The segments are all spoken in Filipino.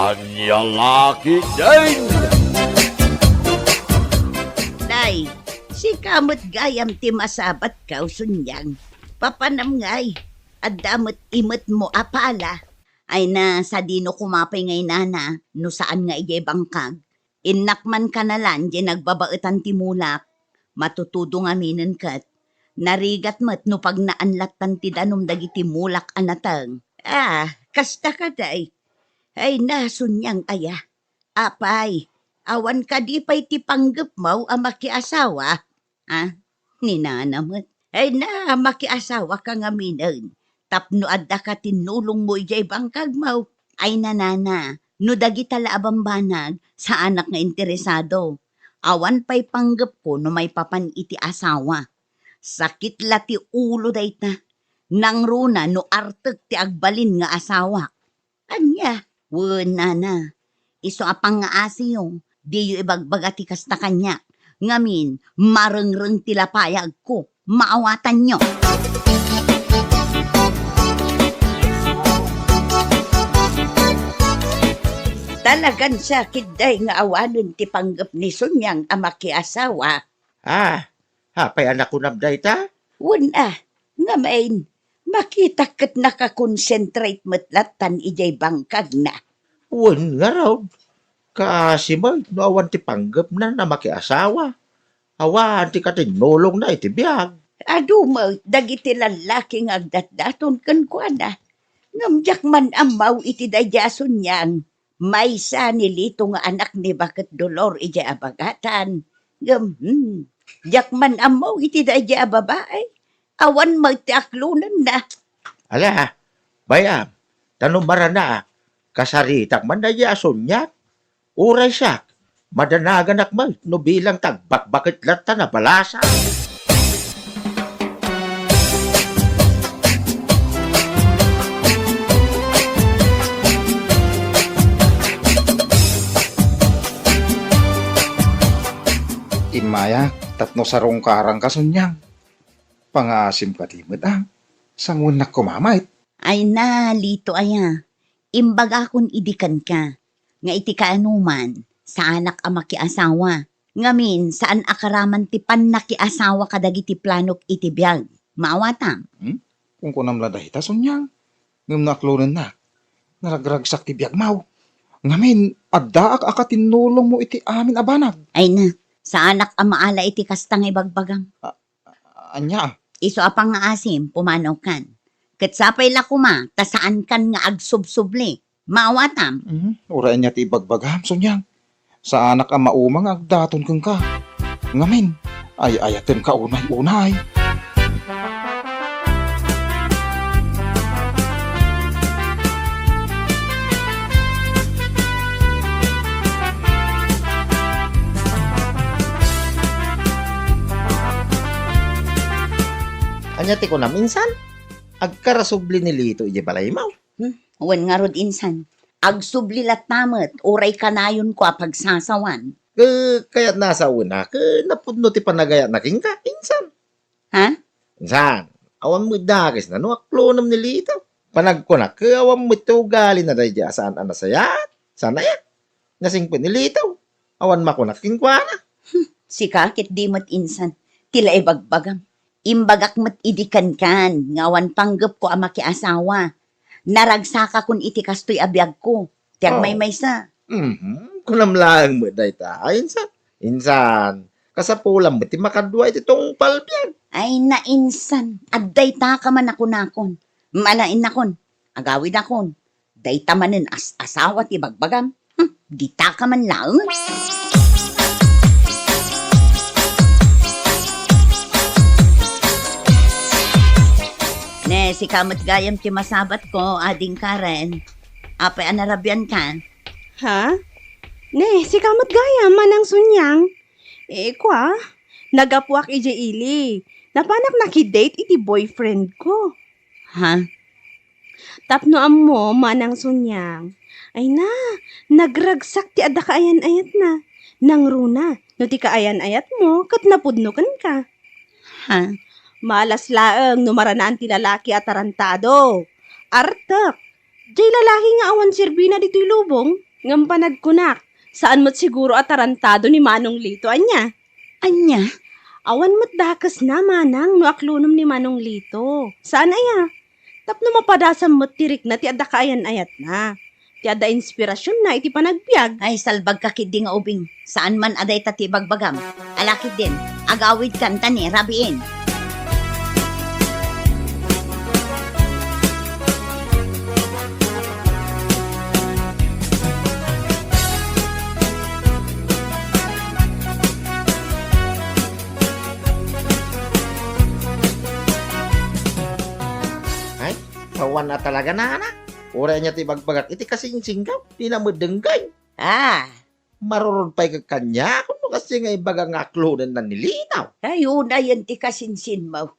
Anya laki din! Day, si kamot gayam ti masabat ka sunyang. Papanam ngay, at damot imot mo apala. Ay na sa dino kumapay ngay nana, no saan nga ijay bangkag. Innakman ka na lang, di nagbabaetan ti mulak. Matutudo nga minin kat. Narigat mo't no pag naanlatan ti danom dagiti mulak anatang. Kasta ka day. Ay nasunyang aya. Apay, awan ka di pa'y ti panggap mo ang makiasawa. Ninanamot. Ay na makiasawa ka nga minin. Tapno adda ka tinulong mo ijay bangkag mo. Ay nanana, no dagita laabambanag sa anak nga interesado. Awan pa'y panggap ko no may papan iti asawa. Sakit la ti ulo dayta. Nang runa no artek ti agbalin nga asawa. Anya, nana. Iso apang nga asiyo, di yu ibagbaga ti kasta kanya. Ngamin, marengreng tilapayag ko. Maawatan nyo. Talagan sakit day nga awanon ti panggap ni Sunyang amakiasawa. Hapay anak ko nabday ta? Nga main, makita kat nakakonsentrate matlatan ijay bangkag na. Nga raw. Kasi mo, awan ti panggap na makiasawa. Awan ti katinulong na iti biyag. Adu mo, dagiti lalaki nga agdatdaton kan kwa na. Ngamjak man amaw iti dayason niyang. May sa nilito nga anak ni Bakit Dolor iti abagatan. Jak man amaw iti daya babae. Awan magtiaklunan na. Ala, bayam, tanumara na, kasaritak man dayason niya. Uray siya, madanagan akmal, no bilang tagbakbakit lata na balasa. Imaya, tatno sarong karang kasunyang. Pangasim ka timid sangun na kumamait. Ay na, lito aya. Imbaga kun idikan ka. Nga iti kaanuman, sa anak ang makiasawa. Ngamin, saan akaraman ti pan nakiasawa kadagiti planok iti biyag. Maawatam. Kung kunam laday ta sunyang. Ngam naklunan na. Naragragsak ti biyag mau. Ngamin, addaak akatinulong mo iti amin abanag. Ay na, sa anak ang maala iti kastang ibagbagang. Anya? Iso apang nga asim, pumanaw kan. Katsapay la kuma, tasaan kan nga agsubsubli. Maawatam. Ura niya ti ibagbagam sunyang. Sa anak ang maumang agdaton kang ka. Ngamin, ay ayaten ka unay-unay. Anya ti ko na minsan, agkarasubli ni Lito ije balay mo. Wan nga rod insan. Agsublilat tamat, oray kanayon ko pagsasawan. Kaya't nasa una, napudno ti panagaya na king ka, insan. Ha? Insan, awan mo dagis na no aklonam ni Lito. Panagkunak, awan mo ito gali na dahil saan anasayat. Sana yan. Nasingpo ni Lito. Awan makunak king kwa na. Si kakit di mat insan. Tila ibagbagam. Imbagak mat idikan kan, ngawan panggap ko ang makiasawa. Naragsaka kun iti kastoy abiyag ko. Tiyak may sa. Kunam lang mo dahi ta. Insan. Insan. Kasapulam mo ti makadwa iti tong palbiyag. Ay na insan. Adday ta ka man ako nakon. Malain nakon. Agawid akon. Day tamanin asawa ti bagbagam. Di ta ka man lang. Ne, si kamot gayam ti masabat ko, ading Karen. Apay anarabyan ka. Ha? Ne, si kamot gayam manang sunyang. Kwa, nagapuak ije ili. Napanak nakidate iti boyfriend ko. Ha? Tapno ammo manang sunyang. Ay na, nagragsak ti adda kaayan-ayat na. Nang runa, no ti kaayan-ayat mo, kat napudnukan ka. Ha? Malas laeng numaranaan ti lalaki at tarantado. Artak, jay lalaki nga awan sirbina dito'y lubong. Ngam panagkunak. Saan mo't siguro atarantado ni Manong Lito, anya? Anya? Awan mo't dakas na, Manang, no aklunom ni Manong Lito. Saan aya? Tapno mapadasam mo't tirik na ti adda kaayan ayat na. Ti adda inspirasyon na iti panagbiag. Ay, salbag ka kidi nga ubing. Saan man aday tati bagbagam. Alakid din. Agawid kanta ni Rabiin. Kawan na talaga na anak. Ura niya ti bagbagak iti kasing singkaw. Di na madenggay. Ah, Marurod pa'y kakanya. Kung kasi nga ibaga nga aklunan na nilinaw. ayun na yan ti kasinsin mo.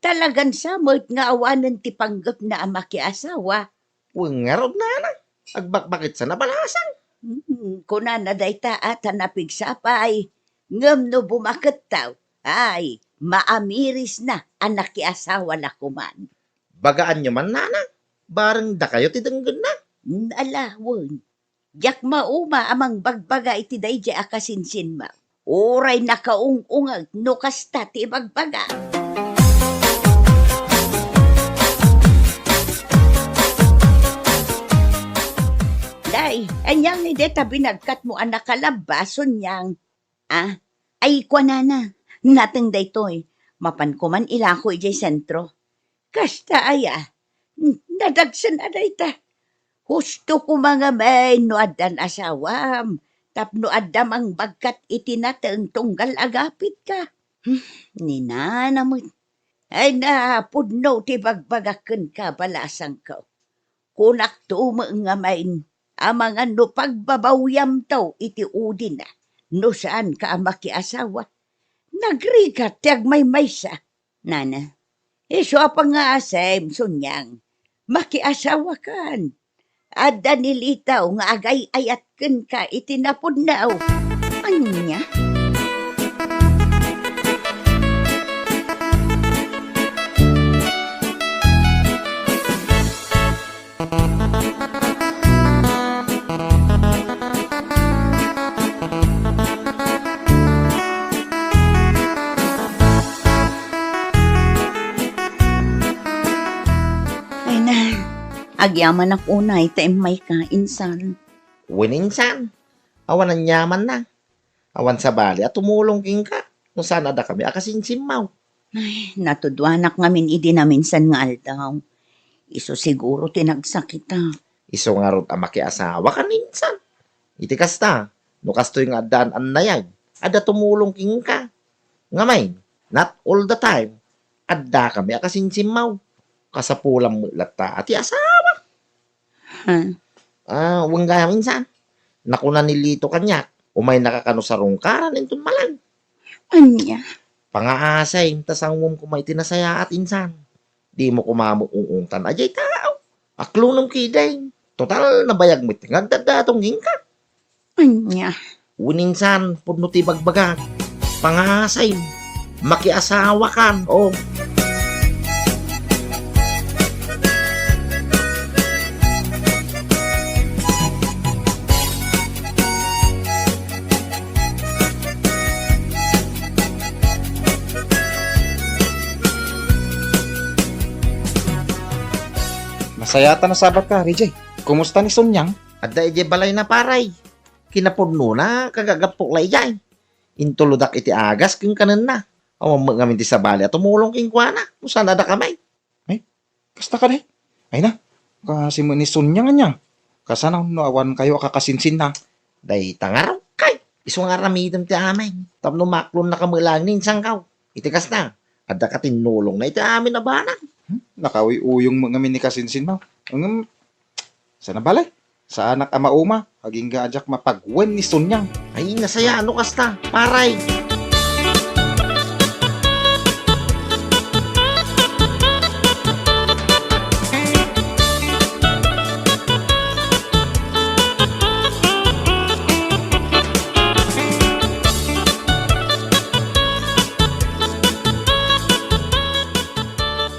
Talagan samot nga awanan ti panggap na ama ki asawa. Wengarod na anak. Agbakbakit sa nabalasan. Kuna na day taat napigsapay. Ngam no bumakat tao. Ay, maamiris na anak ki asawa na kuman. Bagaan nyo man nana. Barang da kayo ti denggan na. Alawon. Yak mauma amang bagbaga iti dayja akasinsin ma. Oray nakaungungag no kasta ti bagbaga. Day, anyang ni deta binagkat mo anak kalabason niyang. Ah, ay kwa na. Nateng daytoy. Mapan ko man ilako ijay sentro. Kasta aya. Nadagsan na dayta. Husto ko mga may no adan asawam. Tapno adam ang bagkat itinateng tunggal agapit ka. Ninana mo. Ay na pudno ti bagbagaken ka balasang ka. Kunak to mga main. Amang ano pagbabawyam taw iti udin na. No saan ka amaki asawa. Nagrigat tiyag may maysa. Nana, iso pa nga asem sunyang. Makiasawa kan. Ada nilitaw nga agay ayat ken ka itinapudnaw. Anya? Ay na, agyaman ak unay ta may ka insan. Wininsan. Awan ang yaman na. Awan sa bali at tumulong king ka. Kung saan ada kami akasinsimaw. Ay, natudwanak ngamin idi na minsan nga aldaw. Iso siguro tinagsakita. Iso nga rot ang makiasawa ka ninsan. Iti kasta. No kastoy nga daan an nayag. Ada tumulong king ka. Ngamay, not all the time. Adda kami akasinsimaw. Kasapulang mulata at asawa. Ha? Huwag nga minsan. Nakuna nilito kanya. Umay nakakano sa rungkaran intun malan. Anya? Pangaasay, tasang mum kumay tinasaya at insan. Di mo kumamuungungtan ajay tao. Aklunong kiday. Total nabayag mo tingag dadatong ka. Anya? Uninsan, pudno ti bagbagak. Pangaasay, makiasawa kan. Oh. Masayata na sabat ka, Rijay. Kumusta ni Sunyang? Adda ije balay na paray. Kinapudno na kagagapok lay jay. Intuludak iti agas king kanan na. Awang mga minti sa bali at tumulong king kuana. Kung saan ada kamay. Kasta ka na Ay na, kasi mo ni Sunyang anya. Kasana no awan kayo kakasinsin na. Day tangaraw kay. Iso nga ramidam ti amay. Tapno maklon na kamulang ninsang kaw. Itikas na. Adda ka tinulong na iti amin na banak. Nakawi uyong mga mini kasinsin mo. Sana balay? Sa anak ama uma, haging gaajak mapagwen ni Sunyang. Ay nasaya ano kasta. Paray.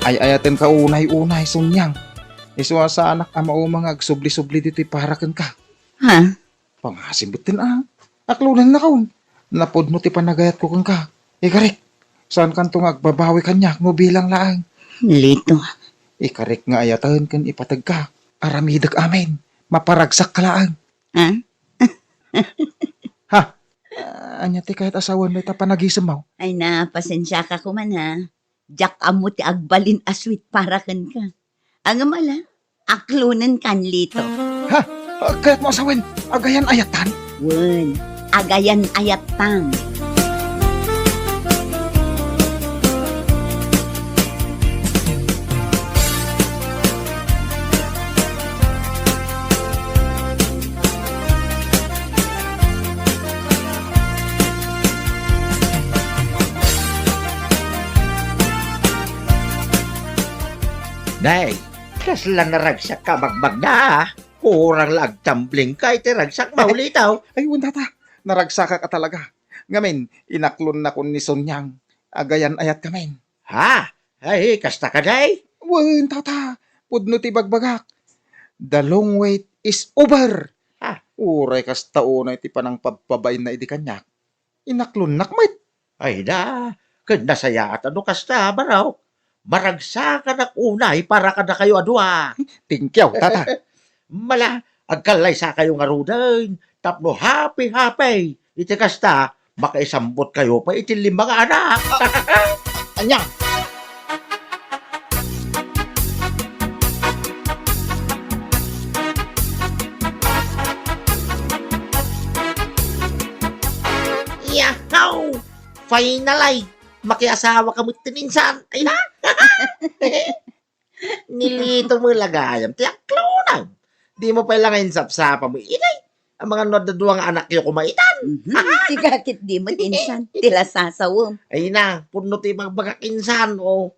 Ay ayaten ka unay-unay Sunyang. Iswa sa anak ama uma nga agsubli-subli dito'y parakan ka. Ha? Pangasimbutin Aklunan na kaon. Napod mo ti panagayat ko kang ka. Ikarik, saan kanto nga agbabawi kanya mo bilang laang. Lito. Ikarik nga ayatahan kan ipatag ka. Aramidag amin. Maparagsak ka laang. Ha? Ha? Anya ti kahit asawan mo ita panagisam mo. Ay na, pasensya ka kuman ha. Jak amo ti agbalin aswit para kan ka. Ang amala, aklunan kan lito. Ha? Kahit mo asawan, agayan ayatan. Wen, agayan ayat tang. Day, kasla naragsak ka bagbag na. Kurang lag tumbling ka, iti ragsak maulitaw. Ay, wala ta. Naragsaka ka talaga. Ngamin, inaklon na kun ni Sonyang. Agayan ayat kamin. Ha? Ay, kasta ka day? Wen, tata. Pudno ti bagbagak. The long wait is over. Ha? Uray kas taon na iti panang pagpabayin na idi kanyak. Inaklon nakmait. Ay na, kad nasaya at ano kasta, baraw. Maragsakan ak unay para kada kayo adwa. Tingkyaw, tata. Mala, agkalay sa kayo nga rudain. Tapno happy. Iti kasta, makaisambot kayo pa iti 5 anak. Anya. Yahaw! Finally! Makiasawa ka mo tininsan. Ay na! Nilito mo lagayam. Tiyaklonan. Di mo pa lang insapsapa mo. Inay! Ang mga nadaduang anak niyo kumaitan. Tikakit di mo tinsan. Tila sasawom. Ay na, puno ti magbagakinsan. O,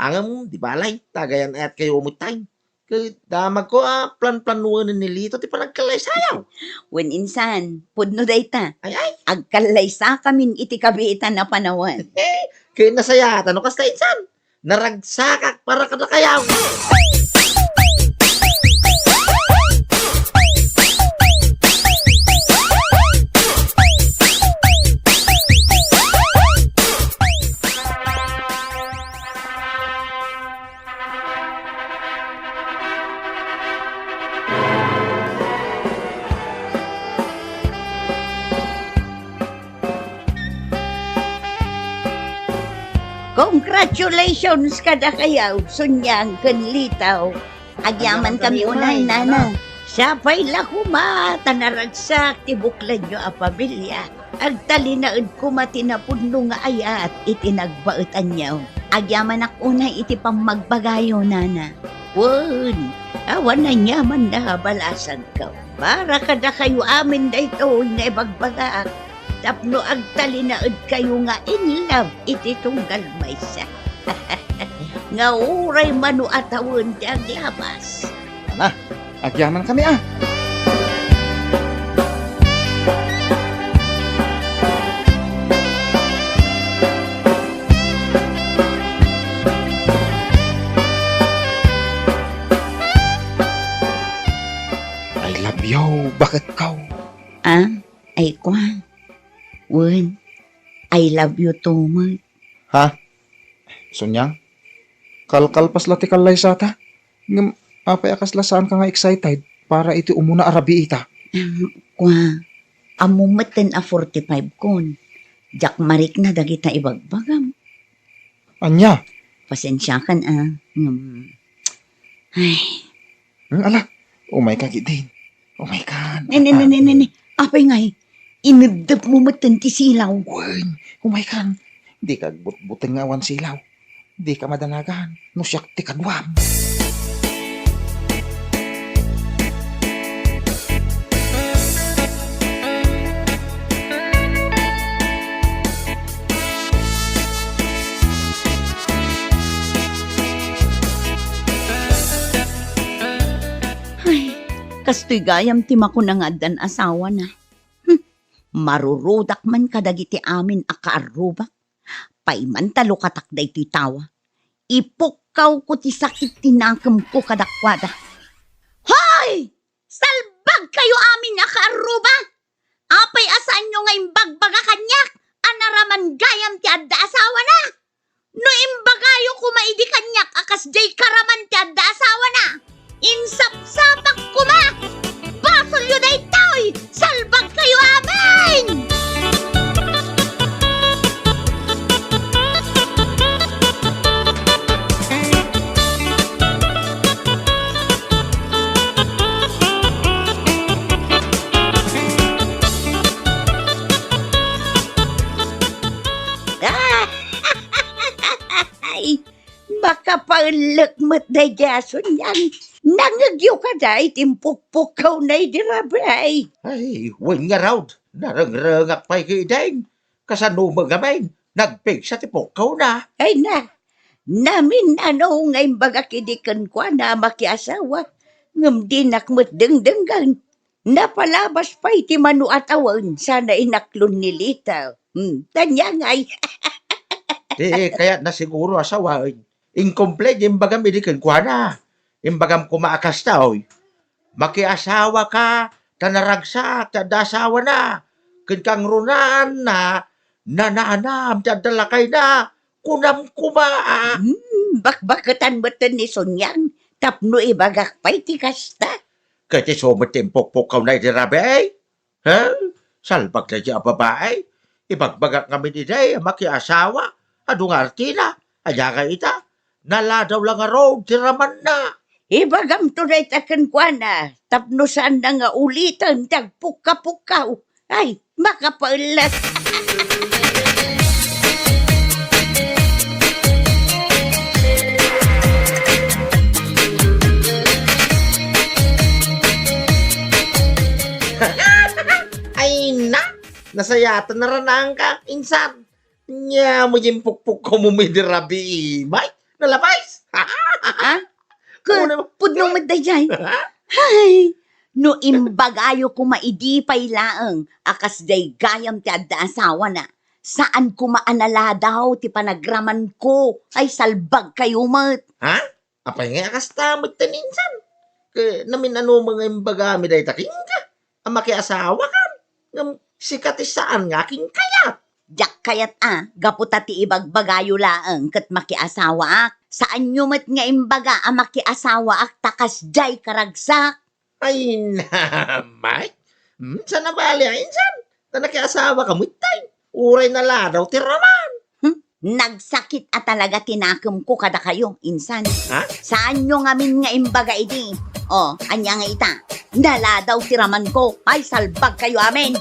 ang, di balay, tagayan at kayo umutay. Kaya damag ko, plan-planuan ni Lito, ti panagkalay sayaw. Wen insan, pudno dayta. Ay, Agkalay sa kamin iti kabiitan na panawan. kaya nasaya, tanong kas insan. Naragsakak para kada kayaw. Congratulations kada kayaw, Sunyang kanlitaw. Agyaman kami unay, nana. Siya pa'y lakuma, tanaragsak, tibuklan nyo a pamilya. Agtalinaad kumati na puno nga ayat, itinagbaetan nyo. Agyaman ak unay iti pamagbagayo, nana. Wen, awan na nyaman na balasan ka. Para kada kayo amin da ito, nga ibagbagak. Tapno agtalinaad kayo nga in love, iti tunggal maysa. Nga uray manu atawon di aglabas. Agyaman kami I love you. Bakit kau? Ay kwa. Wen, I love you too much. Ha? Sunyang? Kalkalpas lati kalay sa ta? Ngam, apay akas lasaan ka nga excited para iti umuna arabi ita. Kwa, amumatan a 45 kon. Jak marik na dagita ibagbagam. Anya? Pasensya kan Ay, Ala, umay ka gidin. Umay ka. nene. Apay ngay, inabdap mo matan ti silaw. Wen, umay ka. Di ka buteng nga awan silaw. Di ka madanagan. No siyak ti kadwam. Kastoy gayam ti makunangadan asawa na. Marurudak man kadagiti amin akaarubak. Paiman talo katakday ti tawa. Ipukaw ko ti sakit tinakam ko kadakwada. Hoy! Salbag kayo amin akaarubak! gayam ti adda asawa na. No imbagayo kumaidi kanyak akas jay karaman ti adda asawa na. Insapsapak kuma. Basol yu day taoy. Salbag kayo amin. Ay, makapaulak mo't day jason yan. Nangagyo ka day, timpukpukaw na'y dirabay. Ay, win nga raw. Narangrangak pa'y kidain. Kasano magamain. Nagpig sa tipukaw na. Ay na, namin ano ngayon baga kidikan ko na makiasawa. Ngam dinak mo't dengdenggan. Napalabas pa iti manu atawan sana inaklon ni Lita. Tanya ngay. Kaya na siguro asawa. Incomplete yung bagam idikan ko na. Yung bagam kumaakas tao. Makiasawa ka. Tanaragsak. Tadasawa na. Kang runaan na. Nananam. Tadalakay na. Kunam kuma. Bakbakatan mo ni Sonyang. Tapno ibagak pa iti kasta. Kati sumatimpok-pukaw na itirabay. Ha? Salbag na siya babae. Ibagbagak kami ni Day. Makiasawa. Adung artina. Aya ka ita. Naladaw lang nga road. Tiraman na. Ibagam to na itakan kwa na. Tapno saan na nga ulitan. Tagpuka-pukaw. Ay, makapaulat. Ay na. Nasayatan na ranang ka. Insan. Nya mo yung pukpuk ko mo may dirabi. May. Nalabais. Pudno mo dayay. Ay, no imbagayo ko maidipay laang. Akas day gayam ti adda asawa na. Saan ko maanala daw ti panagraman ko. Ay, salbag kayo mat. Ha? Apay nga kastamot taninsan. Namin ano mga imbagami day taking ka. Ang makiasawa ka. Ngam sikatis saan nga king kayat. Jak kayat gaputa ti ibagbagayo laang kat makiasawa ak. Saan nyo mat nga imbaga ang makiasawa ak takas jay karagsak. Ay namay. Sana bali ay insan. Na nakiasawa ka mutay. Uray na ladaw tiraman. Nagsakit at talaga tinakam ko kada kayo, insan. Ha? Saan nyo ngamin nga imbaga idi? O, anya nga ita. Dala daw tiraman ko. Ay, salbag kayo amin.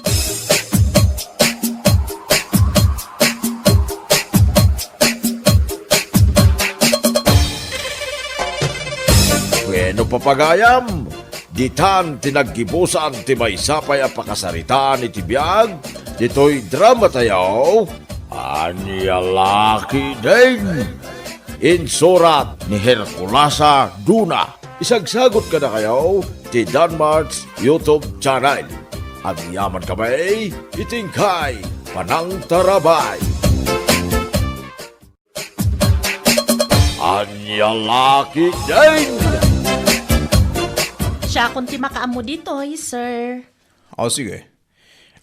Bueno papagayam, ditan tinaggibusan ti may sapay a pakasaritaan iti biyag, dito'y drama tayaw, anya laki din. Insurat ni Herculasa Duna. Isagsagot ka na kayo ti Danmarks YouTube channel. At yaman kamay, itingkay, panang tarabay. Anya laki din. Siya kung ti makaamo dito, sir. Sige.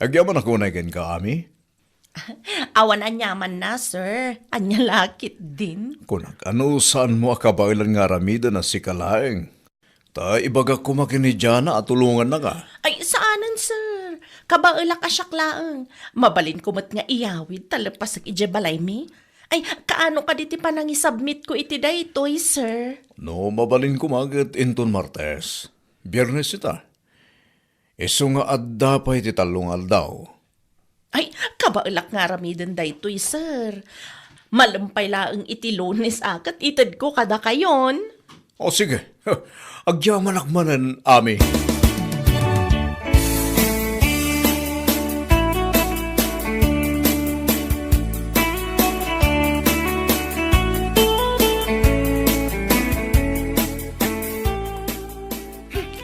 Agyaman ako na kami. Awan anyaman na, sir. Anya lakit din. Kunak, ano saan mo akabailan nga ramida na si Kalaeng? Ta ibaga kumakin ni Jana at tulungan na ka. Ay, saanan, sir? Kabaila ka siyaklaang. Mabalin kumot nga iyawid, talapas ag ijabalay mi. Ay, kaano ka diti pa nang isubmit ko iti daytoy, sir? No, mabalin kumagat inton Martes. Biyernes ita. Iso nga adda pa iti talungal daw. Ay, kabailak nga ramidan daytoy, sir. Malampay laang iti Lunes akat itad ko kada kayon. Sige. Agyaman akmanan, ami.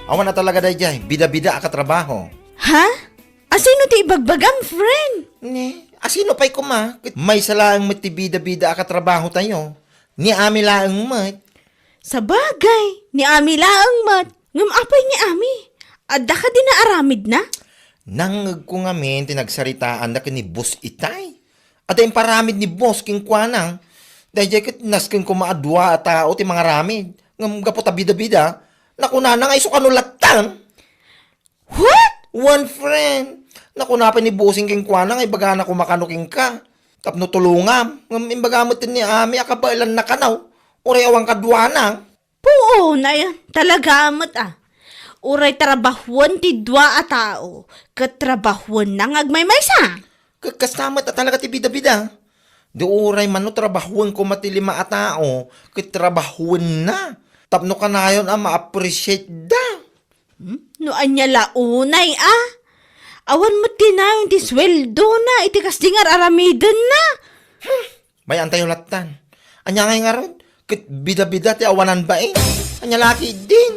Awan na talaga day jay. Bida-bida ka trabaho. Ha? Asino ti ibagbagang friend? Ne, asino pa'y kuma? May salaang mat ti bida-bida ka trabaho tayo. Ni ami laang mat. Sa bagay, ni Ami laang mat. Ngam apay ni Ami. Adda ka din na aramid na? Nangag ko nga men, tinagsaritaan na ni Bus Itay. At yung paramid ni boss king kwanang. Dahil kat naskin ko maadwa at tao ti mga ramid. Ngam gapot bida-bida. Nakuna na nga iso kanulatan. What? One friend. Nakuna pa ni bossing king kwanang ay baga na kumakanuking ka. Tapno tulungam. Ngam imbagamot ni ami akabailan na kanaw. Uray awang kadwa na. Puo na yan. Talaga amat Uray trabahuan ti dua a tao. Katrabahuan na ngagmay-maysa. Kastamat at talaga ti bida-bida. Di uray man no trabahuan ko matilima a tao. Kitrabahuan na. Tapno ka na yun ma-appreciate da. No anya launay Awan mo tinayon ti sweldo na. Iti kasdingar aramidan na. May antay ulatan. Anya ngay nga ron. Kit bida-bida ti awanan ba Anya laki din.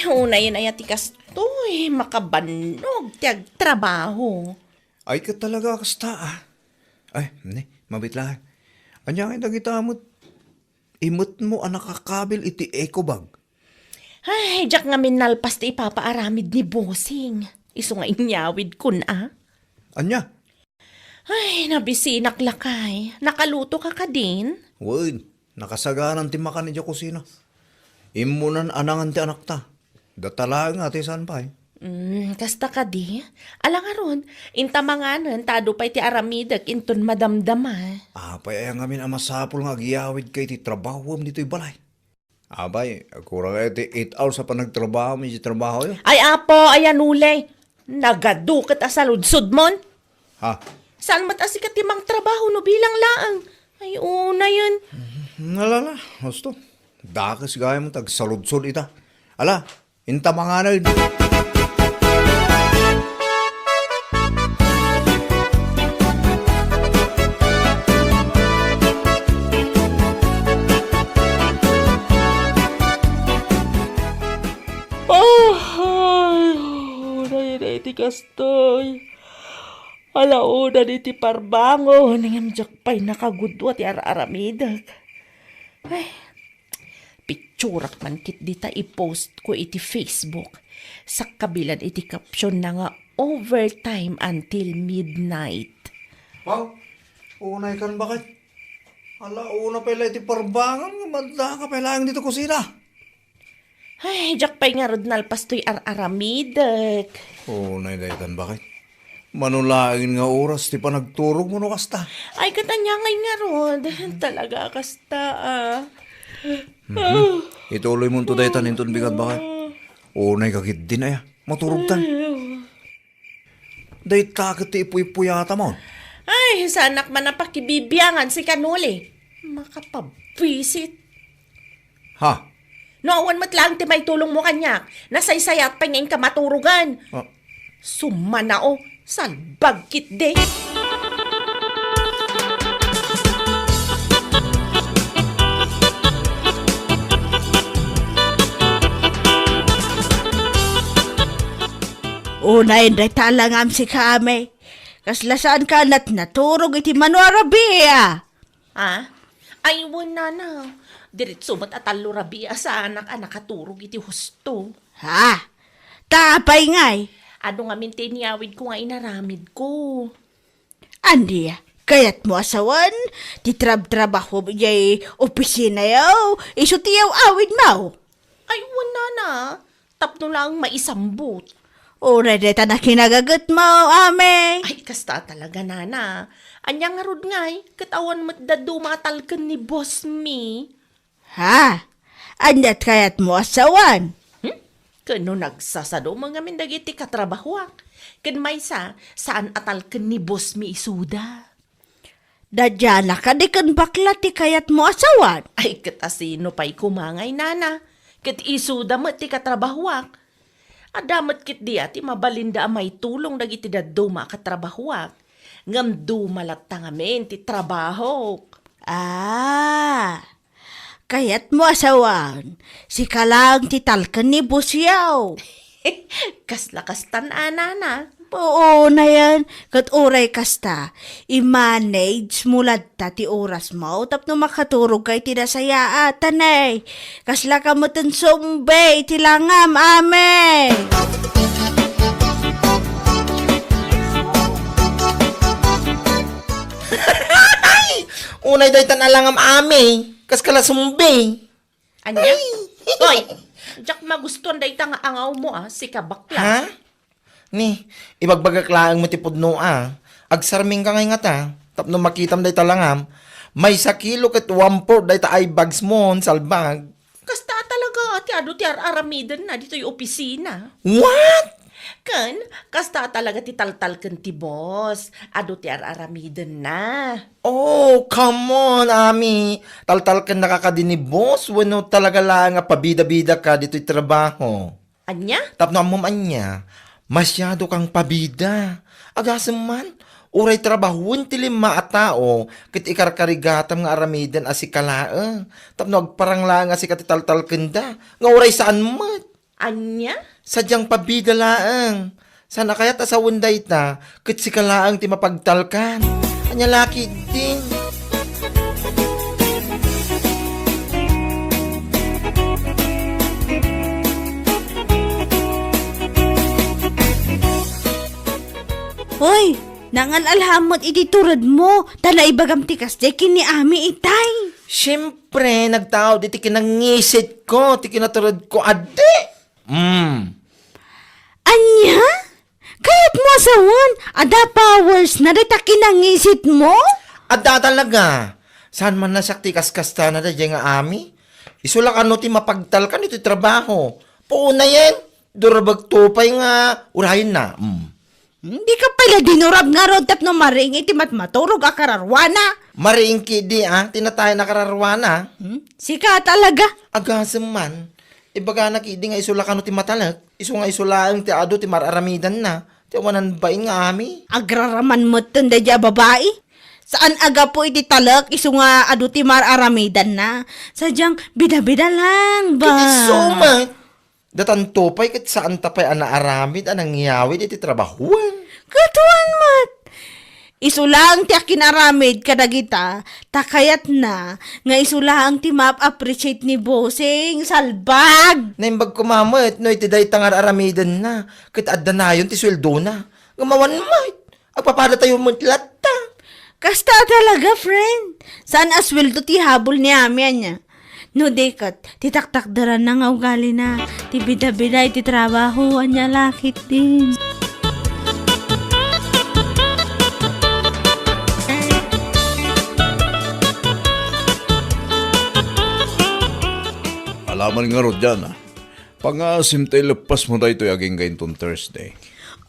Unay na yatikas to'y makabanog tiag trabaho. Ay ka talaga kasta Ay, mabit lang. Anya nga nagitamot. Imot mo ang nakakabil iti eco bag. Ay, jak nga minalpas ti ipapaaramid ni bossing. Iso nga inyawid ko na. Anya? Ay, nabisinak lakay. Nakaluto ka ka din? Word, nakasaganan ti makan ni kusina. Imunan anangan ti anak ta. Datala nga ti saan pa Kasta ka di. Alang aron, inta manganan, tado pa'y ti aramidag, inton madamdama. Apay ay ngamin ang masapol nga agiyawid kay ti trabaho mo dito'y balay. Abay, kurang ay ti 8 hours sa panagtrabaho mo di trabaho yun. Ay apo, ayan ulay. Nagadukat asaludsod mon. Ha? Saan matasikat timang trabaho no bilang laang? Ay una yun. Nalala, gusto. Dakas gaya mo tagsaludsod ita. Ala, inta manganal. Kastoy. Alauna ni ti parbango. Nangamjak pa'y nakagudwa ti aramidag. Ay, picturak man kit dita i-post ko iti Facebook. Sa kabilan iti caption na nga overtime until midnight. Wow, unay kan bakit? Ala, una pala iti parbangan. Manda ka pala dito kusina. Ay, jak pa'y nga rod nalpas to'y aramidag. Unay daytan bakit? Manulain nga oras ti panagturog mo no kasta. Ay, katanya nga rod. Talaga kasta Ituloy mo to daytan inton bigat bakit? Unay kagit din ay, maturog tan. Dayta ka ti ipuy-puyata mo. Ay, sanak man ang pakibibiyangan si Kanuli. Makapabisit. Ha? Noawan mo't lang ti may tulong mo kanya. Nasaysayat pa ngayon ka maturugan. Ah. Sumanao, salbagkit de. Unay na talangam si kami. Kaslasaan ka na't naturog iti manuarabia. Ha? Ay, wala na. Diretso mo't atalo rabia sa anak katurog iti husto. Ha? Tapay ngay. Ano nga mintiniyawid ko nga inaramid ko. Andi, kayat mo asawan, ti trabaho mo jay opisina yaw, iso tiyaw awid mo. Ay, wala na. Tapno lang maisambot. Ura deta na kinagagat mo, ame. Ay, kasta talaga, nana. Anya nga rod ngay, katawan mo't dadu matalkan ni boss me. Ha? Andat kayat mo asawan. Kano nagsasado mga mindagiti katrabahuak. Kan maysa, saan atalkan ni boss me isuda? Dadyala ka di kan bakla ti kayat mo asawan. Ay, katasino pa'y kumangay, nana. Kat isuda mo ti katrabahuak. Adamat kit di ati mabalinda may tulong dagiti daduma katrabahuak. Ngam dumalat tangamin ti trabaho. Ah, kayat mo asawan. Si kalang ti talkan ni busyaw. Kasla kastan, nana. Oo na yan. Kat oray kasta, i-manage mulad ta ti oras mo, tapno makaturog kay tinasaya tanay. Kasla ka mo tan sumbe, tilangam, ame. Unay day tanalangam ame. Kas kala sumbe. Anya? Hoy! Jak maguston day ta nga angaw mo si kabakla. Ha? Ni, ibagbagaklaan mo ti pudno Agsarming ka ngay nga ta. Tapno makitam day talangam. May 1 kilo ket 1/4 day ta ay bags mo salbag. Kasta talaga, ti ado ti aramidan na dito yung opisina. What? Kan, kasta talaga ti taltal kan ti boss. Ado ti aramidan na. Oh, come on, Ami. Taltal ka nakakadini, boss. Wano talaga lang nga pabida-bida ka dito'y trabaho. Anya? Tapno mo anya, masyado kang pabida. Agasam man, uray trabahon ti 5 a tao, kit ikarkarigatam nga aramidan asi kalaa. Tapno agparang lang asi katitaltal kenda, nga uray saan mat. Anya? Sadyang pabida laang. Sana kaya't asawon day ta, kit si kalaang ti mapagtalkan. Anya laki din. Hoy, nangalalhamot iti turad mo, tala ibagam ti kasde kini ami itay. Siyempre, nagtao di ti kinangisit ko, ti kinaturod ko, ade. Anya? Kayat mo asawan, ada powers na dita kinangisit mo? Adda talaga. Saan man nasakti kaskasta na da nga ami? Isulak ano ti mapagtalkan iti trabaho. Puuna yan. Durabag tupay nga. Urahin na. Hindi ka pala dinurab nga ron tapno maring iti matmaturog akararwana. Mariingki di tinatay na kararwana. Sika talaga. Agasam man. Ibaga nakidi nga isulak ano ti matalag. Isu nga isulaang ti ado ti mararamidan na. Ti umanan bain nga ami. Agraraman mo tanda dya babae. Saan aga po iti talak isu nga adu ti mararamidan na. Sadyang bida-bida lang ba? Kiti sumat. Datan tupay kat saan tapay anaaramid anang ngiyawid iti trabahuan. Katuan mat. Isulang ti akinaramid kadagita, takayat na, nga isulang ti map-appreciate ni bossing, salbag. Naimbag kumamit, no iti day tangar aramidan na. Kit adda na yun ti sweldo na. Ngamawan mat. Agpapada tayo mutlat ta. Kasta talaga, friend. Saan asweldo ti habol ni Amia niya? No, dekat, titaktakdaran na nga ugali na. Ti bida-bida iti trabaho, anya lakit din. Alaman nga ro dyan Pangasim tayo lepas mo da ito aging gayintong Thursday.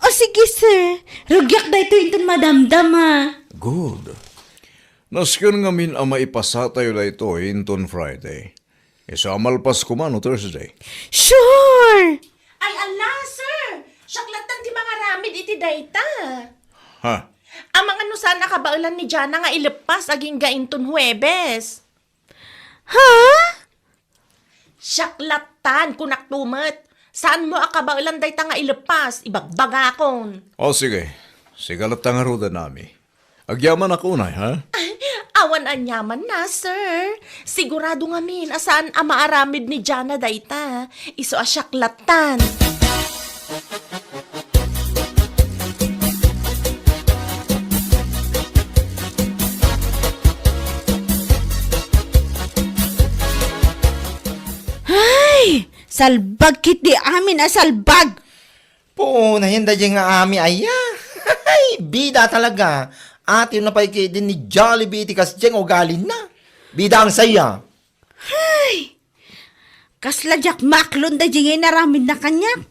O sige, sir. Rugyak da ito yung madamdam, ha. Good. Naskyon nga min ama ipasa tayo da ito hinton Friday. Isamal pas ko man o Thursday. Sure! Ay, ala, sir! Syaklatan ti mga ramid iti dayta. Ha? Ang mga nusan nakabaulan ni Jana nga ilepas aging gainton Huwebes. Ha? Syaklatan, kunak tumet. Saan mo akabaulan dayta nga ilepas? Ibagbagakon. O sige. Sigalat nga ro da nami. Agyaman ako unay, ha? Awan anyaman na, sir. Sigurado nga min, asaan ang maaramid ni Jana dayta. Iso asyaklatan. Ay! Salbag kit di amin, salbag! Po, na yan da nga ami aya. Ay, bida talaga. Ate na pa din ni Jollibee iti kasdyang o galin na. Bida ang saya. Kasla jak maklon da jingay naramid na kanyak.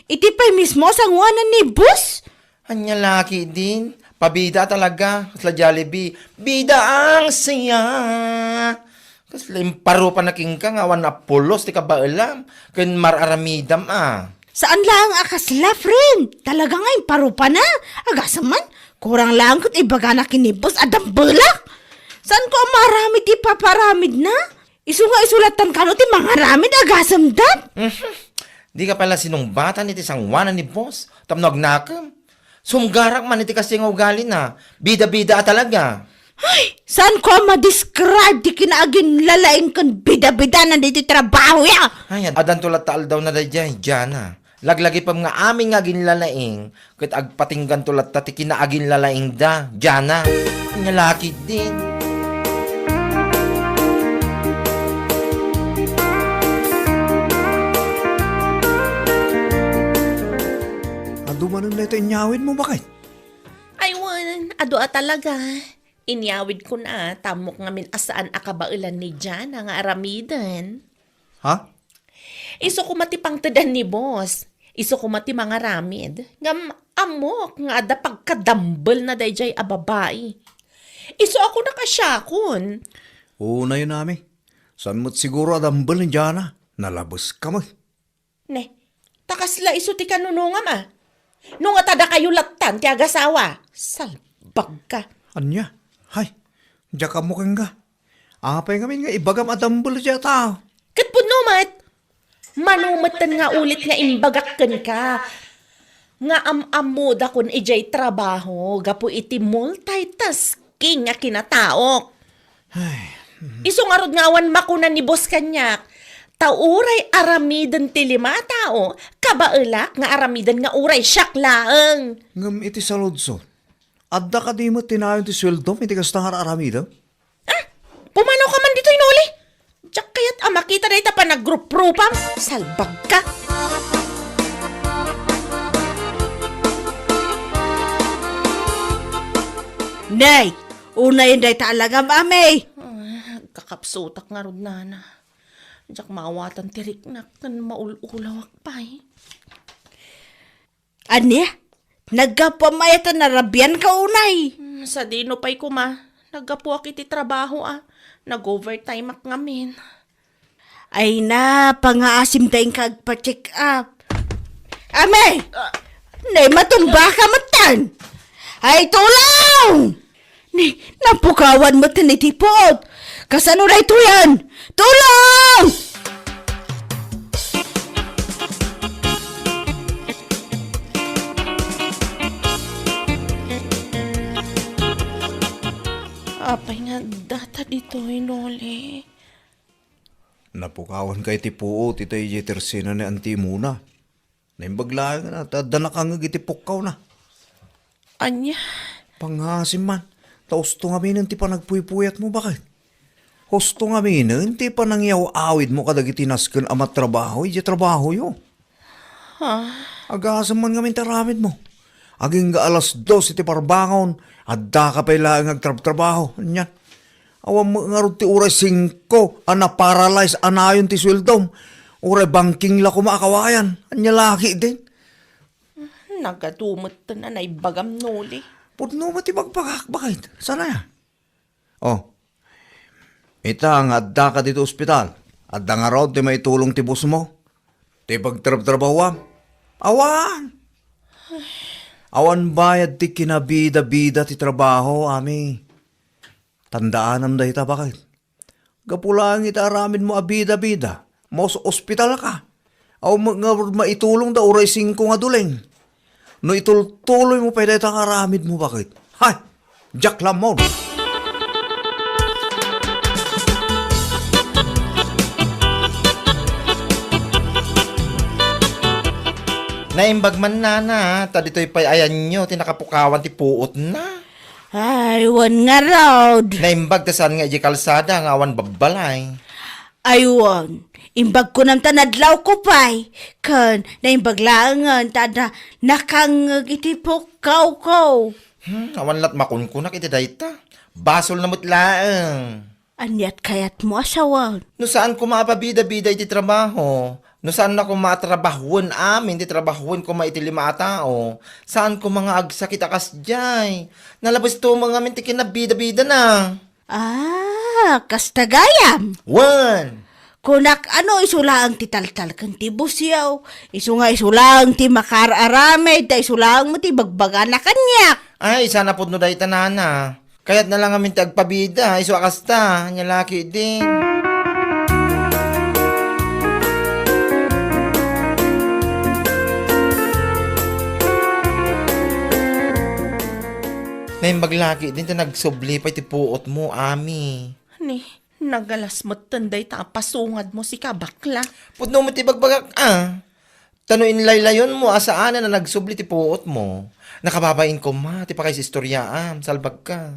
Iti pa'y mismo sangwanan ni bus. Anya laki din. Pabida talaga. Kasla Jollibee. Bida ang saya. Kasla imparo pa naking ka nga wan apulos ti kabailam. Ken mararamidam Saan lang akasla, friend? Talaga nga parupa na. Agasaman, kurang lang kut ibaga na kinibos adam belak. Saan ko ang maramid ipaparamid na? Isu nga isulatan ka no ti mga ramid agasam dat. Di ka pala sinumbatan iti sangwanan ni boss. Tamnog nakam. Sumgarak man iti kasi nga ugali na. Bida-bida talaga. Saan ko ma-describe di kinaagin lalaing kan bida-bida na dito trabaho ya? Ay, adan tulad taal daw na dayjay, Jana. Laglagi pa nga aming nga ginlalaing, kat agpatinggan tulad tati kinaagin lalaing da, Jana. Nalaki din. Ado man na ito inyawin mo, bakit? Aywan, ado talaga. Inyawid ko na, tamok ngamin asaan akabailan ni Jan nga aramidan. Ha? Iso ko matipang tadan ni boss. Iso ko mati mga ramid. Ngam amok nga ada pagkadambal na dayjay a babae. Iso ako nakasyakon. Oo na yun namin. Saan mo't siguro adambal ni Jana? Nalabos ka mo. Ne, takasla iso ti kanununga ma. Nung atada kayo latan ti agasawa. Salbag ka. Anya? Hay, diya ka mo kang ga. Apay ngamin nga ibagam adambal siya tao. Kat po numat. Manumatan nga ulit nga imbagakan ka. Nga am-amuda kun ijay trabaho. Gapo iti multitasking nga kinataok. Iso nga rod nga awan makunan ni boss kanyak. Tauray aramidan ti lima tao. Kabaelak nga aramidan nga uray siyak laeng. Ngam iti sa lodso. Adda ka di mo tinayon ti sweldo, iti kastangar aramida. Pumanaw ka man dito inuli. Diyak kaya't makita na ita pa nag-group-grupam. Salbag ka. Nay, una yun day talaga, mami. Kakapsutak nga rod nana. Diyak maawatan tirik na kan maululawak pa eh. Anya? Nagkapamayatan na rabyan ka unay. Sa dino pa'y kuma. Nagapuak iti trabaho Nag-overtime ak ngamin. Ay na, pangaasim tayong kagpa-check up. Ame! Nay, matumba ka matan! Ay, tulong! Ni, napukawan mo tinitipot! Kasano na ito yan? Tulong! Apay nga data dito inuli. Napukawan kay ti puot, ito iti tersina ni anti muna. Naimbaglaan na, tadana ka nga iti pukaw na. Anya? Pangasim man, tausto nga minan ti panagpuypuyat mo, bakit? Husto nga minan, ti panangyaw-awid mo kadag itinaskan amat trabaho, iti trabaho yo. Agasam man nga taramid mo. Aging ga alas 2 iti parbangon, adda ka pa ilang agtrabaho. Anyan. Awam mo nga rin ti uray 5, ana-paralyze, anayon ti sweldom. Uray banking la kumakawayan. Anya laki din. Nagadumot na naibagam nuli. Pudno mo ti magpagak, bakit? Sana ya? Oh, ita nga adda ka dito ospital. Adda nga raw ti may tulong ti bus mo. Ti pagtrab-trabawam. Awan! Awan bayad ti kinabida-bida ti trabaho, ami. Tandaan am dahita bakit? Gapulang ita aramin mo abida-bida. Mo sa ospital ka. Aw nga maitulong da uray 5 nga duleng. No itultuloy mo pa dahita nga aramid mo bakit? Hay! Jack Lamon! Naimbag man na, tadito'y pay ayan nyo, tinakapukawan ti puot na. Ay, wan nga raod. Naimbag tasan nga iji kalsada, nga awan babalay. Aywan, imbag ko ng tanadlaw ko pa'y. Kan, naimbag langan, tada nakangag itipukaw ko. Awan lat makunkunak iti dayta. Basol na mutlaang. Anyat kayat mo asawan. No saan ko maapabida-bida iti trabaho? No saan na ko matrabahuan amin, ti trabahuan ko maiti 5 tao? Saan ko mga agsakit akas jay? Nalabas to mga amin ti kinabida-bida na. Kastagayam. One! Kunak ano isulang ti taltal kan ti busyaw. Isu nga isulang ti makararame, da isulang mo ti bagbaga na kanyak. Ay, sana po no dahi tanana. Kaya't na lang amin ti agpabida, iso akasta, nyalaki din. Ngayon maglaki din ta nagsubli pa iti puot mo, ami. Ni, nagalas mo tanday ta pasungad mo si kabakla. Pudno mo ti bagbagak, Tanuin laylayon mo, asaan na nagsubli ti puot mo. Nakababain ko ma, ti pa kay si istoryaam, salbag ka.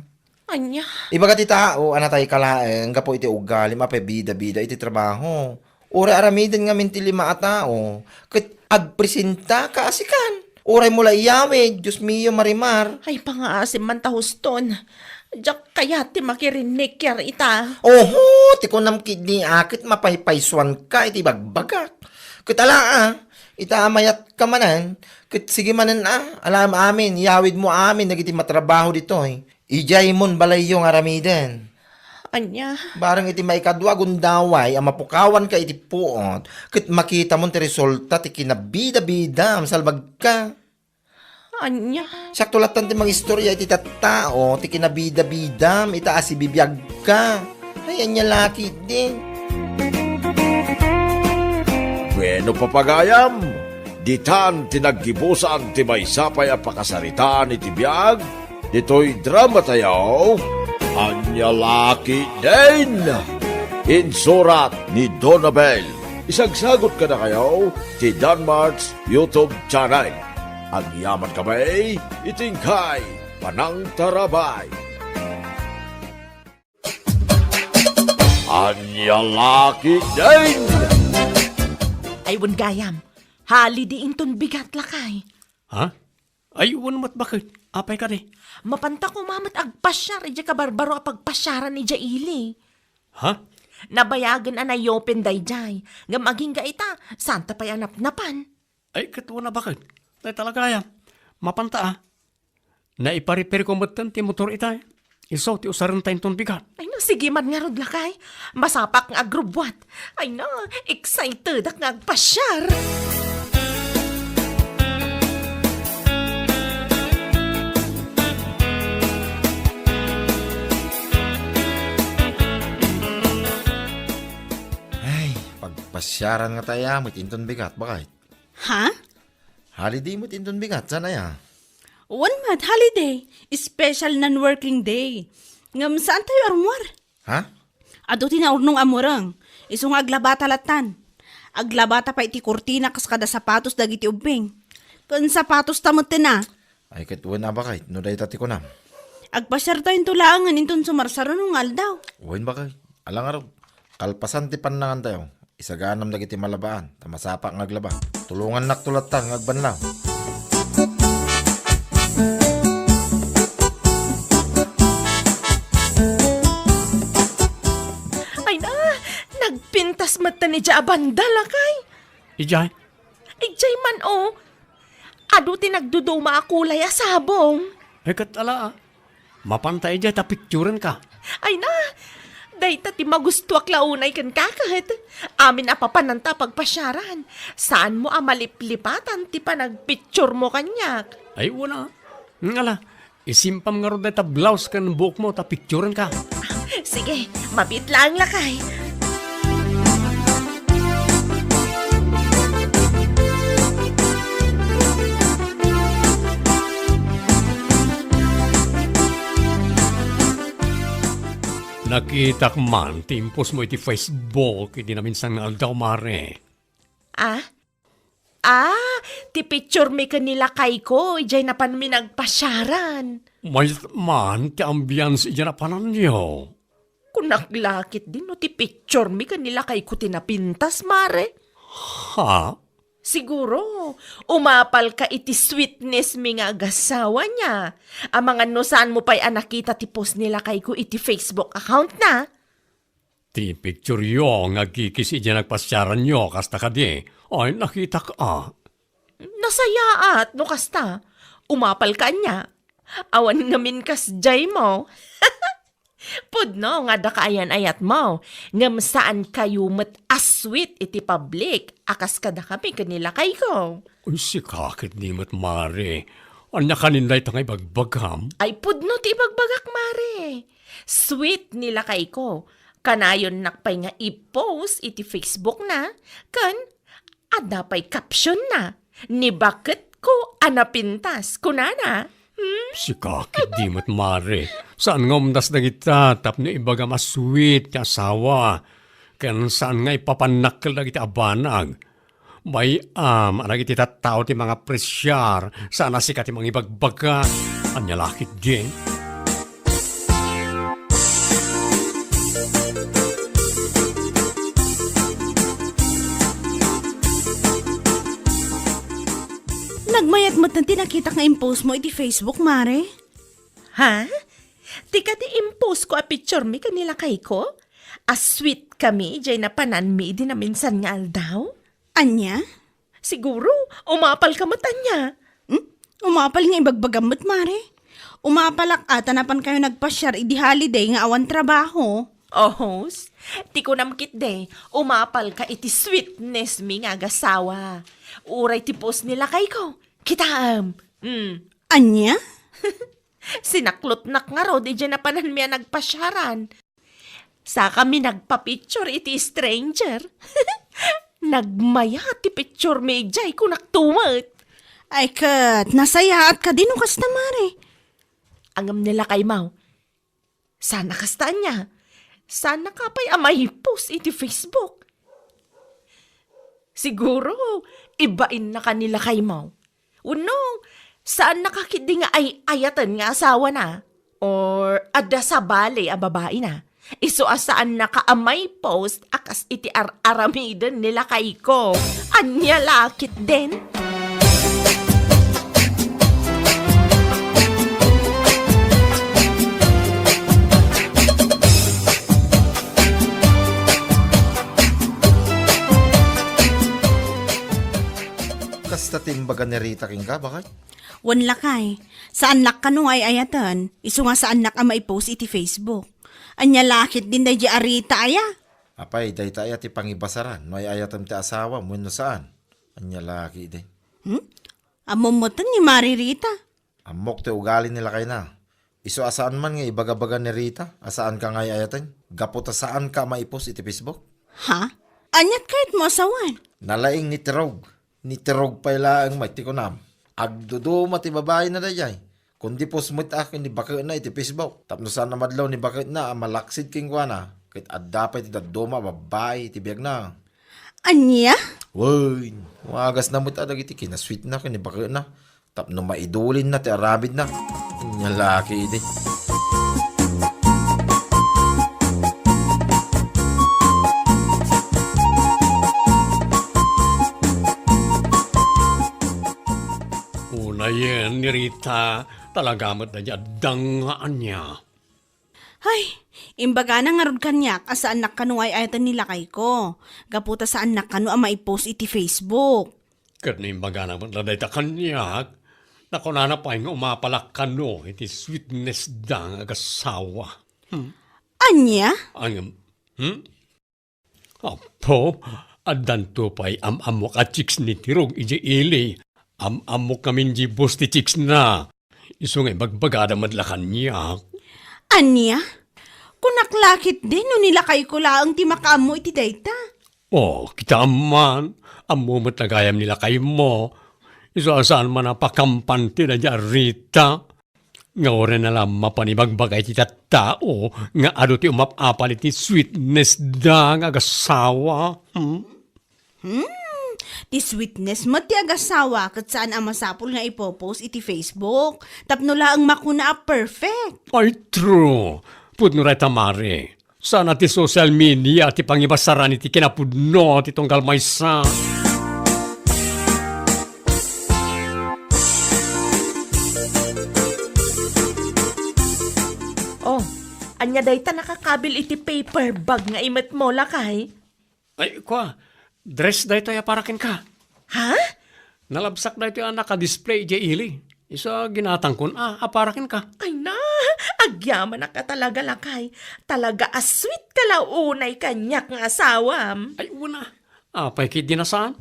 Anya, Ibaga ti tao, anatay kalaeng, gapo iti ugali, mapebida-bida iti trabaho. Ura aramidin nga min ti lima a tao. Kat agpresenta ka asikan. Uray mula iyawe, Diyos mio marimar. ay pangaasim man ta huston. Diyak kaya ti makirinig yar ita. Oho, ti kunam kidni akit mapaypayswan ka iti bagbagak. Kat ita amayat ka manan. Kat sige manan alam amin, yawid mo amin, nagiti matrabaho dito Ijay mon balay yung aramiden. Anya, Barang iti maikadwa gundaway, ang mapukawan ka iti puot, kat makita mo ti resulta ti kinabida-bida, salbag ka. anya. Sakto latan ti mga istorya iti tattao, ti kinabida-bidam, itaas ibibiyag ka. Ay, anya laki din. Bueno papagayam, ditan tinaggibusan ti maysapay a pakasaritaan iti biyag, dito'y drama tayaw, Anya Laki din! Insurat ni Donabel. Isagsagot ka na kayo ti Danmarks YouTube channel. Ang yaman kamay, itingkay, panang tarabay. Anya Laki din! Aywan gayam, hali di inton bigat lakay. Ha? Ayun mat bakit? Apay ka di? Mapanta ko mamat agpasyar, ija ka barbaro apagpasyaran ni Jaili. Ha? Nabayagan anay yopen dayjay, nga maging ga ita, santa pa'y anap-napan. Ay, katuwa na bakit? Ay talaga yan. Mapanta Naiparipir ko matan ti motor itay. Iso ti usaran tayo ton bigat. Ay no, sige man nga rod lakay. Masapak nga agrubwat. Ay no, excited ak nga agpasyar. Ay, pagpasyaran nga tayo, mo tinton bigat, bakit? Ha? Holiday mo tinton bigat, sana ya? One month holiday. Special non-working day. Ngam saan tayo armor? Ha? Ado tinaurnong amurang. Isong aglabata latan. Aglabata pa iti kurtina kas kada sapatos dagiti ubing. Kan sapatos tamot na. Ay, katuwa na bakit? No, dahi tati ko na. Agpasyar tayo tulaangan inton sumarsaro nung aldaw. Uwin bakit? Alang araw, kalpasan ti panangan tayo. Isaganam dagiti malabaan, tamasapa ng aglaba. Tulungan naktulatan ng agbanlaw. Ay na, nagpintas mata ni Jabanda lakay. Ijay? Ijay man o. Ado tinagduduma akulay asabong. Ay katala Mapanta ijay ta picturean ka. Ay na, dayta ti magustuak launay kan kakahit. Amin apapananta pagpasyaran. Saan mo amaliplipatan ti panagpicture mo kanyak? Ay wala. Ngala, isimpam nga ron ta blouse kan buhok mo ta picturean ka. Sige, mabit lang lakay. Nakitak man, timpos mo iti Facebook, hindi na minsan nga aldaw mare. Ti picture mi kanila kay ko, ijay na pan mi nagpasyaran. May man, ti ambiance ija na panan niyo. Kung naglakit din, no, ti picture mi kanila kay ko tinapintas, mare. Ha? Siguro, umapal ka iti sweetness mi nga agasawa niya. Ang mga no saan mo pa'y nakita ti post nila kay ko iti Facebook account na. Ti picture yo, nga kikis ija nagpasyaran nyo, kasta ka di. Ay, nakita ka. Nasayaat, no kasta. Umapal ka niya. Awan namin kas jay mo. Pudno nga da kaayan ayat mo. Ngam saan kayo mat aswit iti public. Akas kada kami kanila kay ko. Ay, si kakit ni mat mare. Anya kaninday tangay bagbagam. Ay pudno ti bagbagak mare. Sweet nila kay ko. Kanayon nakpay nga i-post iti Facebook na. Kan, adapay caption na. Ni bakit ko anapintas kunana. Si kakit di mo't mare. Saan nga umdas na kita, tapno ibaga masweet ti asawa. Kan saan nga ipapanakal na kita abanag. May anak iti tattao ti mga presyar, sana si kati mga ibagbaga. Anya lakit din. Nagmayat mo't nanti nakita nga impose mo iti Facebook, Mare. Ha? Di ka di impose ko a picture mi kanila kay ko? As sweet kami, jay na panan mi di na minsan nga aldaw? Anya? Siguro, umapal ka mata niya. Umapal nga ibagbagamot, Mare. Umapalak ata napan kayo nagpasyar idi holiday nga awan trabaho. Ohos, ti ko namkit de, umapal ka iti sweetness mi nga agasawa. Uray ti post nila kay ko. Kitam. Anya? Sinaklot nak nga ro, di dyan na panan miya nagpasyaran. Sa kami nagpa-picture iti stranger. Nagmaya ti picture mi jay ko naktumat. Ay kat, nasayaat ka din ukas na, Mare. Angam nila kay Mau. Sana kasta niya. Sana ka pa'y amay post iti Facebook. Siguro, ibain na kanila kay Mau. Uno, saan nakakidi nga ay ayatan nga asawa na? Or ada sa bale a babae na? Iso asaan nakaamay post akas iti aramidan nila kay ko. Anya lakit din. Kasta timbaga ni Rita king ka, bakit? Wan lakay. Saan lak ka nung ay ayatan? Iso nga saan nak ang maipost iti Facebook. Anya lakit din day di arita aya. Apay, day tayo ti pangibasaran. No ay ayatam ti asawa, no saan? Anya laki din. Amumutan ni Maririta. Amok ti ugali nila kay na. Iso asaan man nga ibagabaga ni Rita? Asaan ka nga ayatan? Gaputa saan ka maipos iti Facebook? Ha? Anyat kahit mo asawan. Nalaing ni Tirog. Ni Tirog pa ilaang may tikunam. Agdudo mati babae na dayay. Kundi po smut akin ni bakit na iti Facebook. Tapno saan na madlaw ni bakit na malaksid king kwa na. Kahit adapay ti dadoma babae iti biyag na. Anya? Woy, wagas na mo tadag iti kinasweet na kini bakit na. Tapno maidulin na ti arabid na. Nyalaki iti. Una yan ni Rita, talagamat na niya dangaan niya. Ay, imbaga na nga rod kanyak asa anak kanu ay ayatan nila kay ko. Gaputa sa anak kanu ang maipost iti Facebook. Kanin baga naman na dahita kanyak, nakunana pa yung umapalak kano, iti sweetness dang agasawa. Anya? Ang, Apo, adanto pa'y amok at chicks ni Tirog iji ili. Amok kamin jibos ti chicks na. Iso nga bagbagada madlakan niya. Anya? Kunaklakit din no nilakay ko laang ti makaamo iti dayta. Oh, kita man. Amo matlagayam nila kay mo. Iso asaan man napakampante na niya Rita. Nga orin na lang mapanibagbagay ti tao. Nga ado ti umapapal iti sweetness da nga agasawa. Ti sweetness mo ti agasawa kat saan ang masapol nga ipopost iti Facebook. Tapno laang makuna perfect. Ay, true. Pudno ray tamari. Sana ti social media ti pangibasaran iti kinapudno ti tunggal maysa. Oh, anya dayta nakakabil iti paper bag nga imet mo lakay. Ay, kwa. Dress da ito parakin ka. Ha? Nalabsak da ito naka-display di ili. Isa ginatangkon, aparakin ka. Ay na, agyaman na ka talaga lakay. Talaga asweet ka launay kanyak nga asawam. Ay, una. Apay kid dinasaan.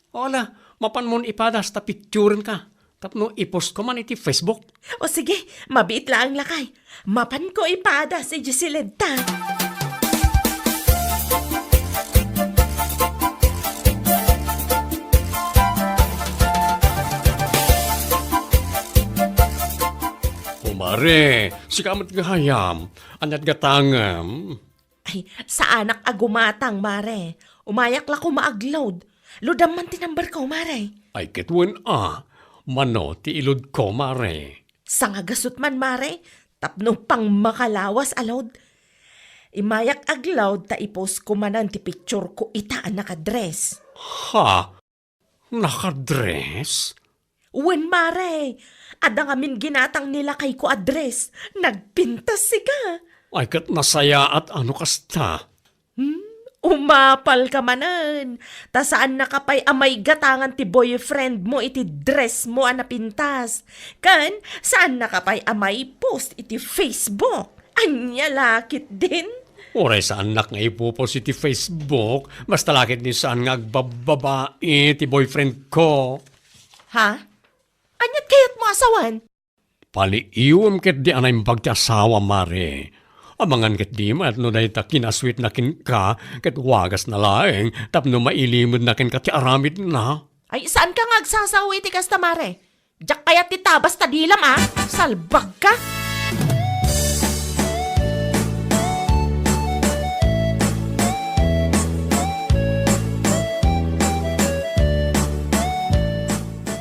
Wala, mapan mo ipadas ta picturean ka. Tapno ipost ko man iti Facebook. O sige, mabiit lang lakay. Mapan ko ipada si Giselenta. mare, si kamat gahayam, anyat gatangam. Ay, sa anak agumatang, mare. Umayak la ko maaglod. Ludam man tinambar ko, mare. Ay kitwen mano ti ilod ko, mare. Sa nga gasot man, mare. Tapno pang makalawas, alod. Imayak aglawd ta ipos ko manan ti picture ko itaan nakadress. Ha? Nakadress? Wen, mare. Ada nga min ginatang nila kay ko address. Nagpintas si ka. Ay kat nasaya at ano kasta. Umapal ka manan. Ta saan nakapay amay gatangan ti boyfriend mo iti dress mo napintas. Kan, saan nakapay amay post iti Facebook. Anya lakit din. Oray sa anak nga ipupos iti Facebook, basta lakit ni saan nga agbababae ti boyfriend ko. Ha? Anyat kayat mo asawan? Paliiwam ket di anay pagkasawa, mare. Amangan ket di mat no dahi ta kinasweet na kin ka, ket wagas na laeng, tapno mailimod na kin ka ti aramid na. Ay, saan ka nga agsasawi ti kastamare? Diyak kayat ti tabas ta dilam Salbag ka?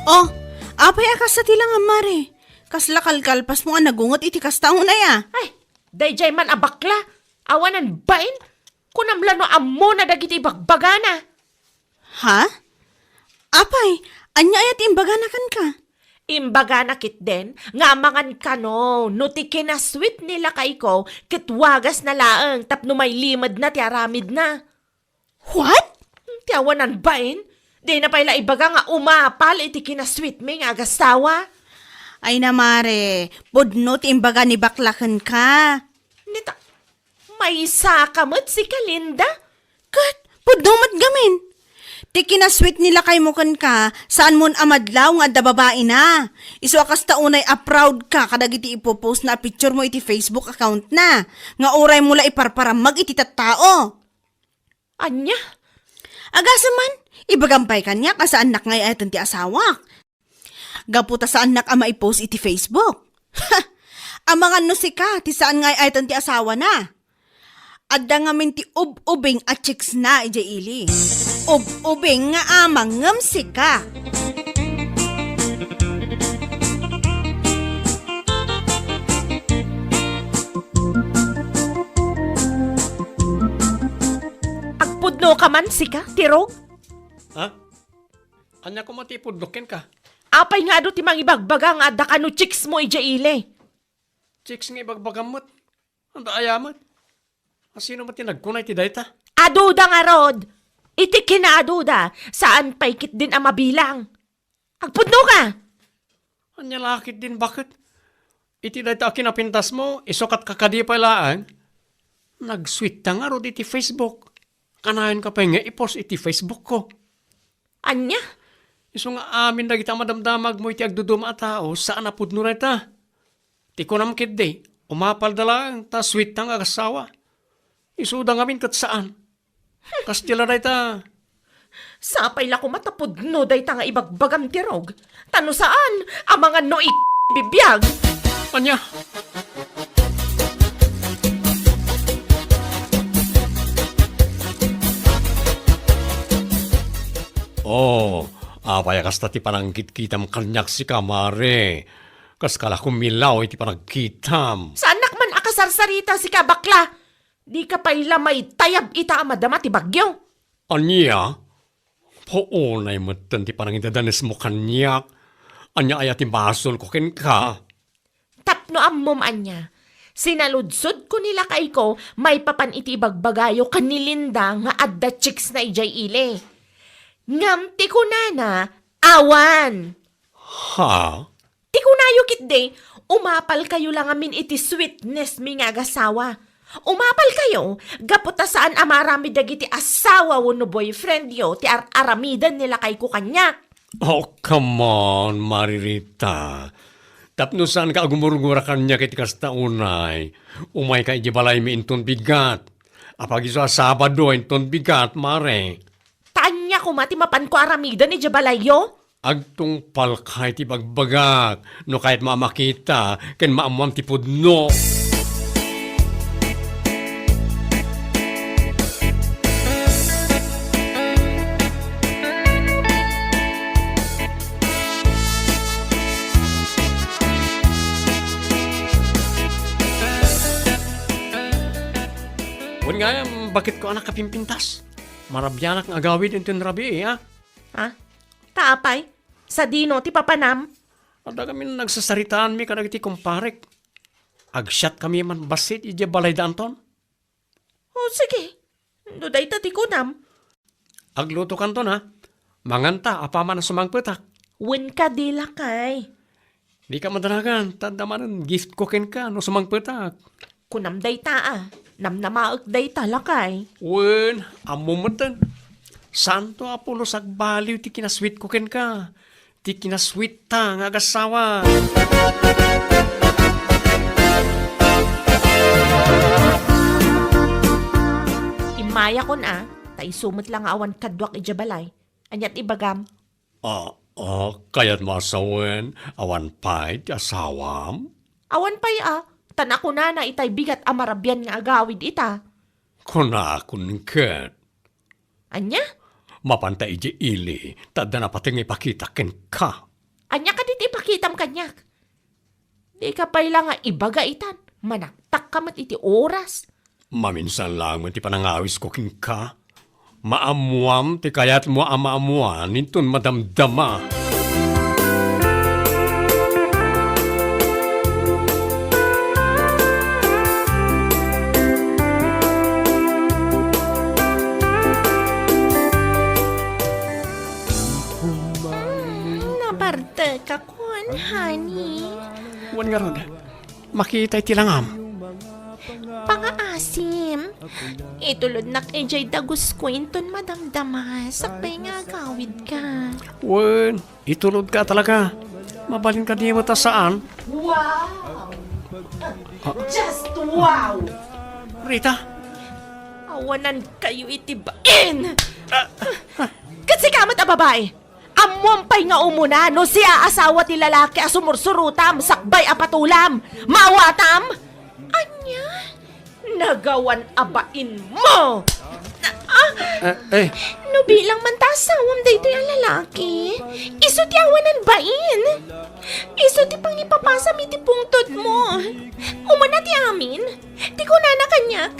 Oh, apay akas sa tilang mare. Kasla kalkalpas mo ang nagungot iti kastaon na ya. Ay, dayjay man abakla. Awanan bain? Kunamla no ammo na dagiti bagbagana. Ha? Apay, anya ayat imbaganakan ka. Imbagana kit den, nga mangan ka no ti kinasweet nila kay ko, kit wagas na laeng, tapno may limad na ti aramid na. What? Ti awanan bain? Di na pala ibaga nga umapal iti kinasweet mi nga agastawa. Ay na mare, budnot imbaga ni baklakan ka. Nita, may sakamot si Kalinda? Kat, budnumat gamin. Ti kinasweet nila kay mo kan ka, saan mon amadlaw nga da babae na. Isu akas taunay proud ka kadag iti ipopost na picture mo iti Facebook account na. Nga oray mula iparparamag iti tattao. Anya? Agasaman, ibagampay kanya ka sa anak ngay ayatan ti asawak. Gaputa sa anak ama i-post iti Facebook. Amangan no si ka, ti saan ngay ayatan ti asawa na. Adda nga min ti ubing at chicks na ija ili. Ubing nga amang ngam si ka. Agpudno ka man si ka, tirog? Ha? Anya ko matipudlokin ka. Apay nga do ti mangibagbaga nga adda kano chicks mo ija ile. Chicks nga ibagbagamot. Anda ayamat. Asino mo tinagkunay ti dayta? Aduda nga rod. Iti kinaaduda. Saan paikit din ang mabilang. Agpudno ka. Anya lakit din bakit? Iti dayta kinapintas mo, isukat kakadi palaan. Nag-sweet ta nga rod iti Facebook. Kanayon ka pa nga i-post iti Facebook ko. Anya? Iso nga amin na kita madamdamag mo iti agduduma a tao, saan napudno na ita? Ti ko namkid de, umapal dalang, ta sweet tang agasawa. Iso da ngamin kat saan? Kastila na ita. Sapay la ko matapudno day ta nga ibagbagam tirog. Tano saan? Amangan no bibiyag. Anya? Oh, apay kasta ti panangkit-kitam kanyak si kamare. Kas kala kumilaw iti panagkitam. Sa anak man akasarsarita si kabakla. Di ka paila may tayab ita amadama ti bagyo. Anya? Poonay mo ti panangidadanes mo kanyak. Anya ayat ti basol ko ken ka. Tapno ammom anya. Sinaludsod ko nila kay ko may papan iti bagbagayo kanilinda nga adda chicks na ijay ile. Ngamti ko na awan. Ha? Ti kunayo kit de, umapal kayo lang amin iti sweetness mi nga agasawa. Umapal kayo, gaputa saan amarami dagiti asawa no boyfriend yo, ti aramidan nila kay ko kanya. Oh, come on, Maririta. Tapno saan ka agumurgura kanya kiti kastaunay. Umay ka ijibalay mi inton bigat. Apag iso Sabado inton bigat, mare. Tanya ko mati mapan ko aramidan ni Jabalayo. Agtong palkay ti bagbagak, no kahit mamakita, ken maamuam ti pudno. Wan nga, bakit ko anak kapimpintas? Marabyanak nga agawid yung tinrabi ha? Ha? Taapay? Sa dino ti papanam? Ada kami nagsasaritaan mi kanag iti kumparek. Agsyat kami man basit iti balay da Anton. O sige. Duday ta ti kunam. Agluto kanton ha. Manganta apaman na sumangpetak. Wen ka dila kay. Di ka madaragan, tandamanan gift cookin ka no sumangpetak. Kunam day ta ah. Namnamaak day ta lakay. Wen, amumutan. Santo Apollo sagbaliw ti kinasweet cookin ka. Ti kinasweet ta nga agasawa. Imaya kon ah. Tay sumot lang awan kadwak ijabalay. Anyat ibagam. Kaya't masawen, awan pa'y ti asawam. Awan pay ah. Tanak ko na itay bigat amarabyan nga agawid ita. Kuna akong ket. Anya? Mapantay iji ili, tada na pating ipakita ken ka. Anya ka dit ipakitam kanyak. Di ka pala nga ibaga itan. Manaktak ka mat iti oras. Maminsan lang mo ti panangawis ko king ka. Maamuam ti kayat mo amaamuan nitun madamdama. Naparte ka kon, honey. Wan nga ron, makita iti langam. Pangaasim. Itulod nak ejay dagus kwenton madamdama. Sakbay nga agawid ka. Wan, itulod ka talaga. Mabalin ka di mo ta saan. Wow! Just wow! Rita, Awanan kayo itibain! Kasi kamat a babae! Amuampay nga umuna no siya asawa ti lalaki a sumursurutam, sakbay a patulam, mawatam! Anya? Nagawan abain mo! No bilang man tasawam dayto yung lalaki. Iso ti awanan bain. Iso ti pang ipapasa mi ti pungtod mo. Umana ti amin. Ti kunana kanyak.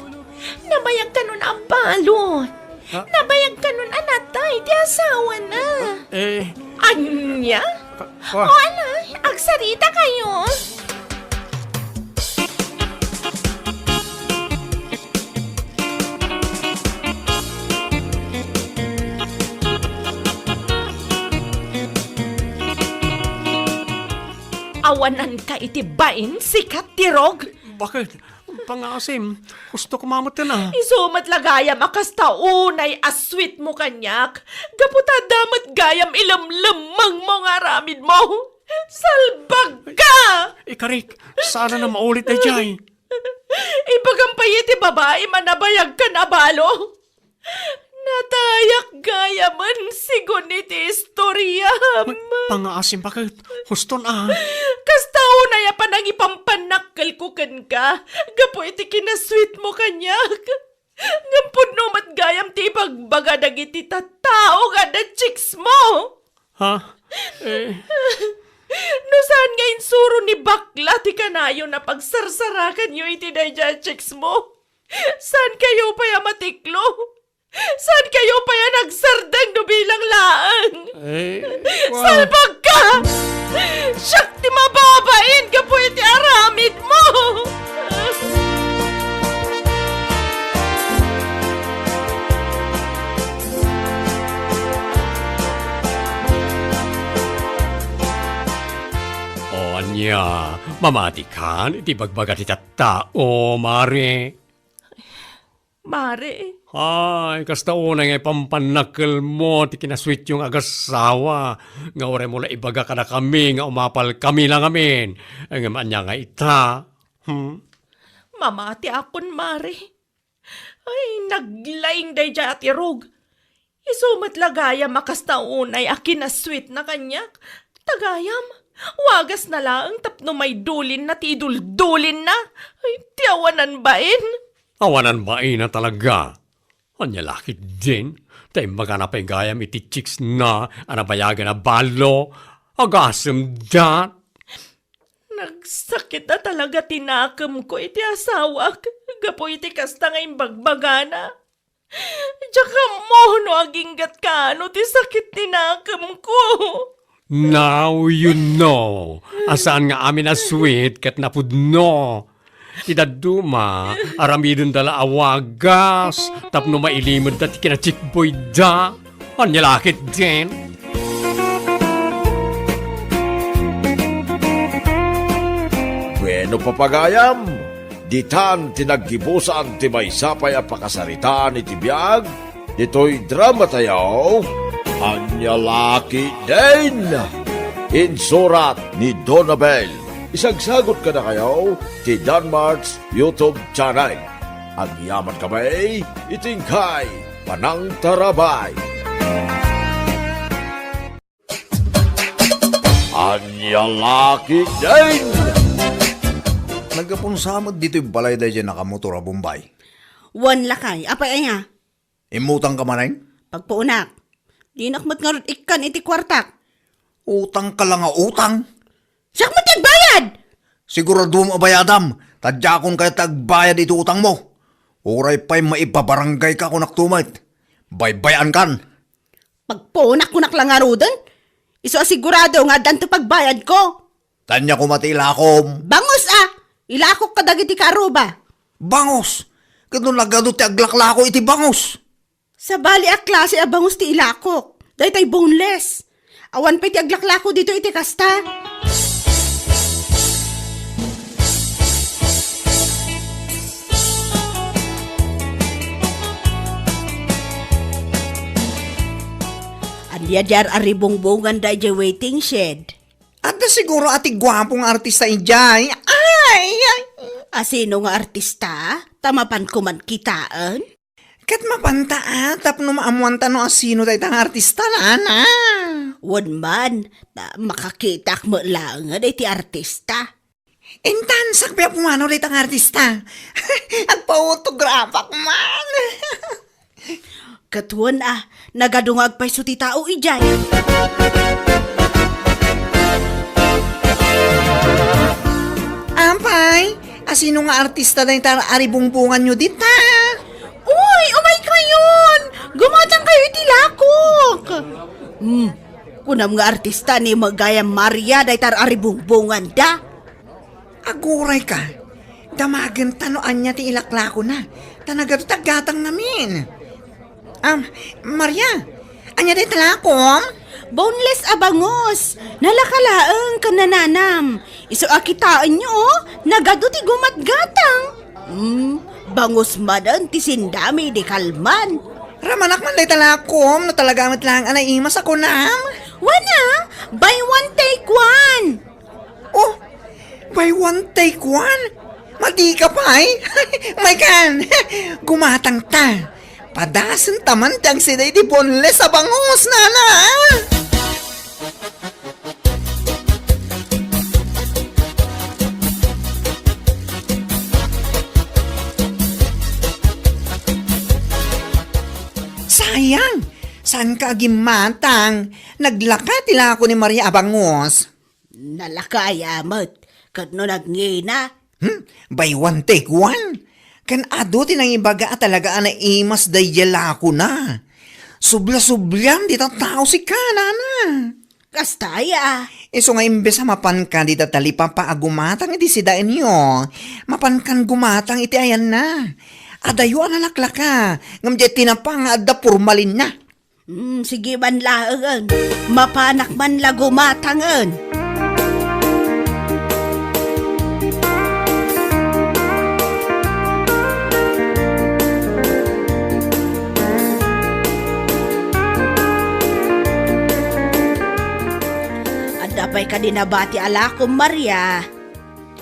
Nabayag ka nun abalo. Nabayag ka nun anatay. Ti asawa na. Anya? O ala, agsarita kayo. Awanan ka itibain, sikat tirog. bakit? Pangasim, gusto ko mamutin na. Isumat lagayam akas taunay aswit mo kanyak. Gaputa damat gayam ilamlamang mga ramid mo. Salbag ka! Ikarik, sana na maulit na jay. Ibagampay iti babae manabayag ka na balo. Natayak gayaman sigon iti istorya. Pangasim, bakit? Gusto na. Kastaw na ya pa nang ipampanakal ko kan ka. Gapo iti kinasweet mo kanyak. Ngampun no mat gayam ti pagbaga dagiti tattao nga da chicks mo. Ha? No saan nga insuro ni bakla ti kanayo na pagsarsarakan yo iti dayja chicks mo. Saan kayo pa ya matiklo? Saan kayo pa ya nagsardang no bilang laang? Salbag ka! Siyak ti mababain ka po iti aramid mo! O anya, mamati kan, iti bagbaga ti tattao, mare. Mare, Ay, kasta una nga pampanakil mo, ti kinasweet yung agasawa. Nga ore mo la ibaga ka na kami, nga umapal kami lang amin. Ang anya nga ita. mamati akon mare. Ay, naglaing day ati rog. Isumat lagayam makas taunay akin na sweet na kanyak. Tagayam, wagas na lang tapno may dulin na ti iduldulin na. Ay, tiyawanan bain. Awanan ba na talaga? Anya lakit din. Tay maganapay gayam iti chicks na anabayagan na balo. Agasem dat. Nagsakit na talaga tinakam ko iti asawak. Gapo iti kasta ngayong bagbagana. Tsaka mo no aginggat ka ti sakit tinakam ko. Now you know. Asaan nga amin na sweet kat napudno. Tidaduma, aramidon dala awagas. Tapno mailimod dati kinachikboy da. Anya lakit din. Bueno papagayam, ditan tinaggibusan ti maysapay a pakasaritaan iti biag, dito'y drama tayaw, Anya Laki din. Insurat ni Donabel. Isagsagot ka na kayo ti Danmarks YouTube channel. Ang yaman kamay, itingkay, panang tarabay. Anya Laki din. Nagkapunsamad dito yung balay dahil dyan nakamotor a Bombay. Wan lakay, apay aya. Imutang ka manay? Pagpuunak. Di nakmat nga rin ikan iti kwartak. Utang ka lang nga utang. Siyak mo tagbayad! Sigurado mo bayadam. Tadya kung kaya tagbayad ito utang mo. Uray pa'y maipabarangay ka kung naktumait. Baybayan kan. Pagpuunak ko naklangarudan. Iso asigurado nga danto pagbayad ko. Tanya ko matilakom. Bangus Ilakok ka dagiti karuba. Bangos. Kano nagado ti aglaklako iti bangos. Sa bali a klase a bangus ti ilakok. Dahil boneless. Awan pa ti aglaklako dito iti kasta. Andiya jar aribongbongan da jay waiting shed. At na siguro ati gwapong artista ijay. Ay! Asino nga artista? Tamapan ko man kitaan? Kat mapanta tapno maamuanta no asino tayo tang artista na. Wan man, makakita mo lang nga ti artista. Intan sakpya pumano rin tang artista. Agpa-autograph man. Katuan nagadungag pa ti tao ijay. Ampay, asino nga artista na yung aribungbungan nyo dita? Uy, umay kayon! Gumatang kayo iti lakok! Kunam nga artista ni Magayam Maria day tar aribungbungan da. Aguray ka. Damagan tanoan niya ti ilaklako na. Tanagat-tagatang namin. Maria, anya day talakom? Boneless abangos. Nalakalaang kanananam. Iso akitaan nyo, nagado ti gumatgatang. Bangos madan ti sindami di kalman. Ramanak man day talakom na talagamit lang anay imas ako na. Wana, buy one take one. Oh, buy one take one? Madi ka pa eh. My God, gumatang ta. Padasan taman tiyang siday di boneless sa bangos, nana. Sayang, saan ka agimatang? Naglaka tila ako ni Maria Abangos. Nalakayamat, kadno nagngina. Buy one take one? Kan ado tinang ibaga at talaga na imas dayala ko na. Subla-sublam di tao si kanana. Kastaya. Iso nga imbes sa mapan ka di tatalipa pa agumatang iti sidain nyo. Mapan kan gumatang iti ayan na. Adayo analakla ka. Ngamdya tinapang adda purmalin na. Sige man laangan. Mapanak man la gumatangan. Adapay ka dinabati ala ko, Maria.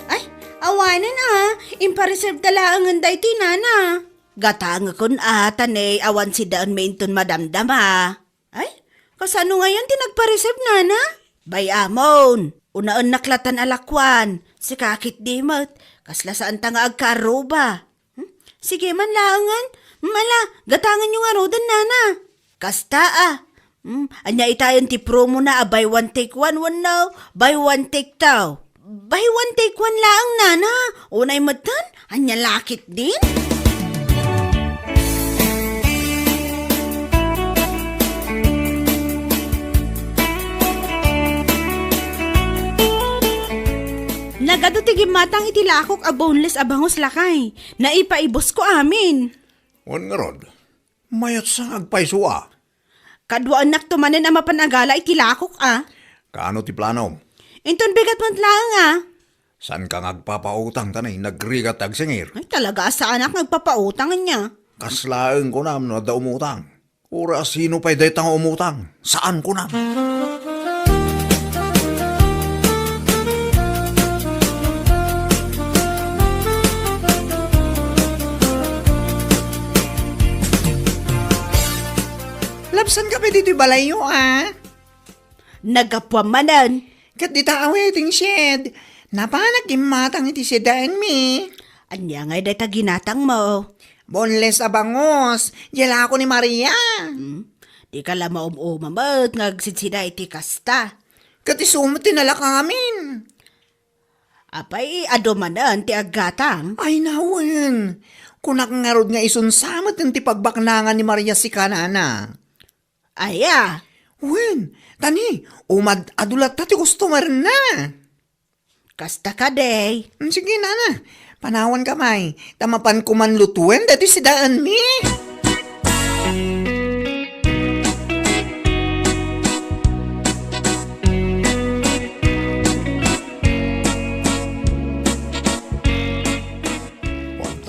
Ay, awanan impareserve talaangan da ito nana. Gatang kun atan awan si daan mainton madamdama. Ay, kasano ngayon tinagpa-receive nana? Bay amon, unaan naklatan alakwan, si kakit dimot, kasla saan ta nga agkaruba. Sige man laangan, mala, gatangan yung arudan nana. Kasta anya itayon ti promo na buy one take one now, buy one take two. Buy one take one laang nana, unay matan, anya lakit din. Nagadutigim matang itilakok a boneless a bangus lakay. Naipaibos ko amin. Wan nga rod, mayat sang agpaisua. Kadwa anak tumanin a mapanagala itilakok Kaano ti plano? Inton bigat mo't lang San ka ngagpapautang tanay, nagrigat agsingir. Ay talaga sa anak nagpapautangan niya. Kaslaeng ko nam no da umutang. Ura sino pa'y detang umutang? Saan ko nam? Labsan ka pa dito balayo, Nagapwamanan. Kat di ta aweting shed. Napanak imatang iti sedaan mi. Anya ngay day ginatang mo. Boneless abangos. Yala ako ni Maria. Di ka lang maumamamag ngagsidsida iti kasta. Kat isumot tinala amin. Apay adomanan ti agatang. Ay nawan. Kunak ngarod nga isunsamot ng ti pagbaknangan ni Maria si kanana. Aya. Wen, tani, umad adulat tati customer na. Kasta ka day. Sige na. Panawan ka may. Tamapan ko man lutuin dati si daan mi.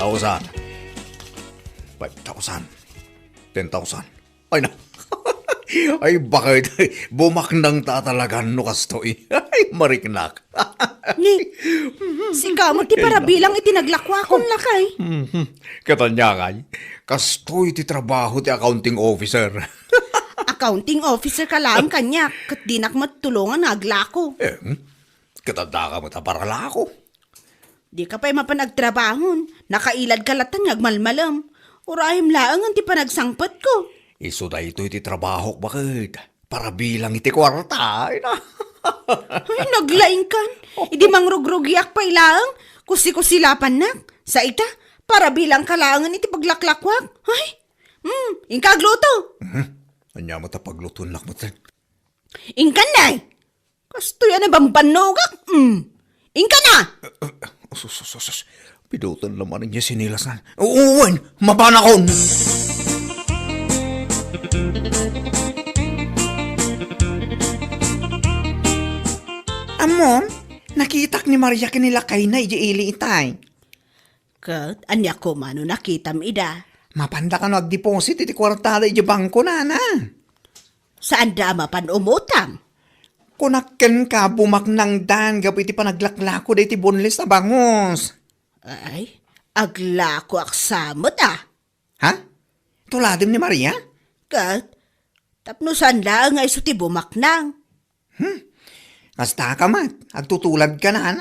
$1,000. 5,000. 10,000. Ay na. Ay bakit? Bumaknang tatalagan no kastoy. Ay mariknak. Ni, si kamot ti para bilang itinaglakwa lakay. Katanyangay, kastoy ti trabaho ti accounting officer. Accounting officer ka lang kanya, kat dinak matulungan naglako. Katanda ka mo taparala ako. Di ka pa'y mapanagtrabahon, nakailad ka latan ngagmalmalam. Urahim laang ang ti panagsangpat ko. Iso da ito iti trabaho bakit? Para bilang iti kwarta. Ay na. Ay, naglaing kan. Idi mangrugrugiak pa ilang. Kusi-kusilapan nak. Sa ita, para bilang kalangan iti paglaklakwak. Ay, ingkagluto. Anya mo ta pagluton lak mo tan. Ingkan na. Kasto yan na bambanogak. Ingkan na. Sus. Pidutan naman niya sinilasan. Uwan, mapanakon. Amon, nakitak ni Maria kinilakay na ili itay. Kat, anya ko mano nakitam ida. Mapanda ka nag-deposit iti kwartada iti bangko na. Saan da mapan umutang? Kunakken ka bumaknang dan gabi iti panaglaklako da iti boneless na bangos. Ay, aglako aksamot Ha? Tuladim ni Maria? Kat, tapnusan lang nga iso ti bumaknang. Kasta ka mat, agtutulad ka na.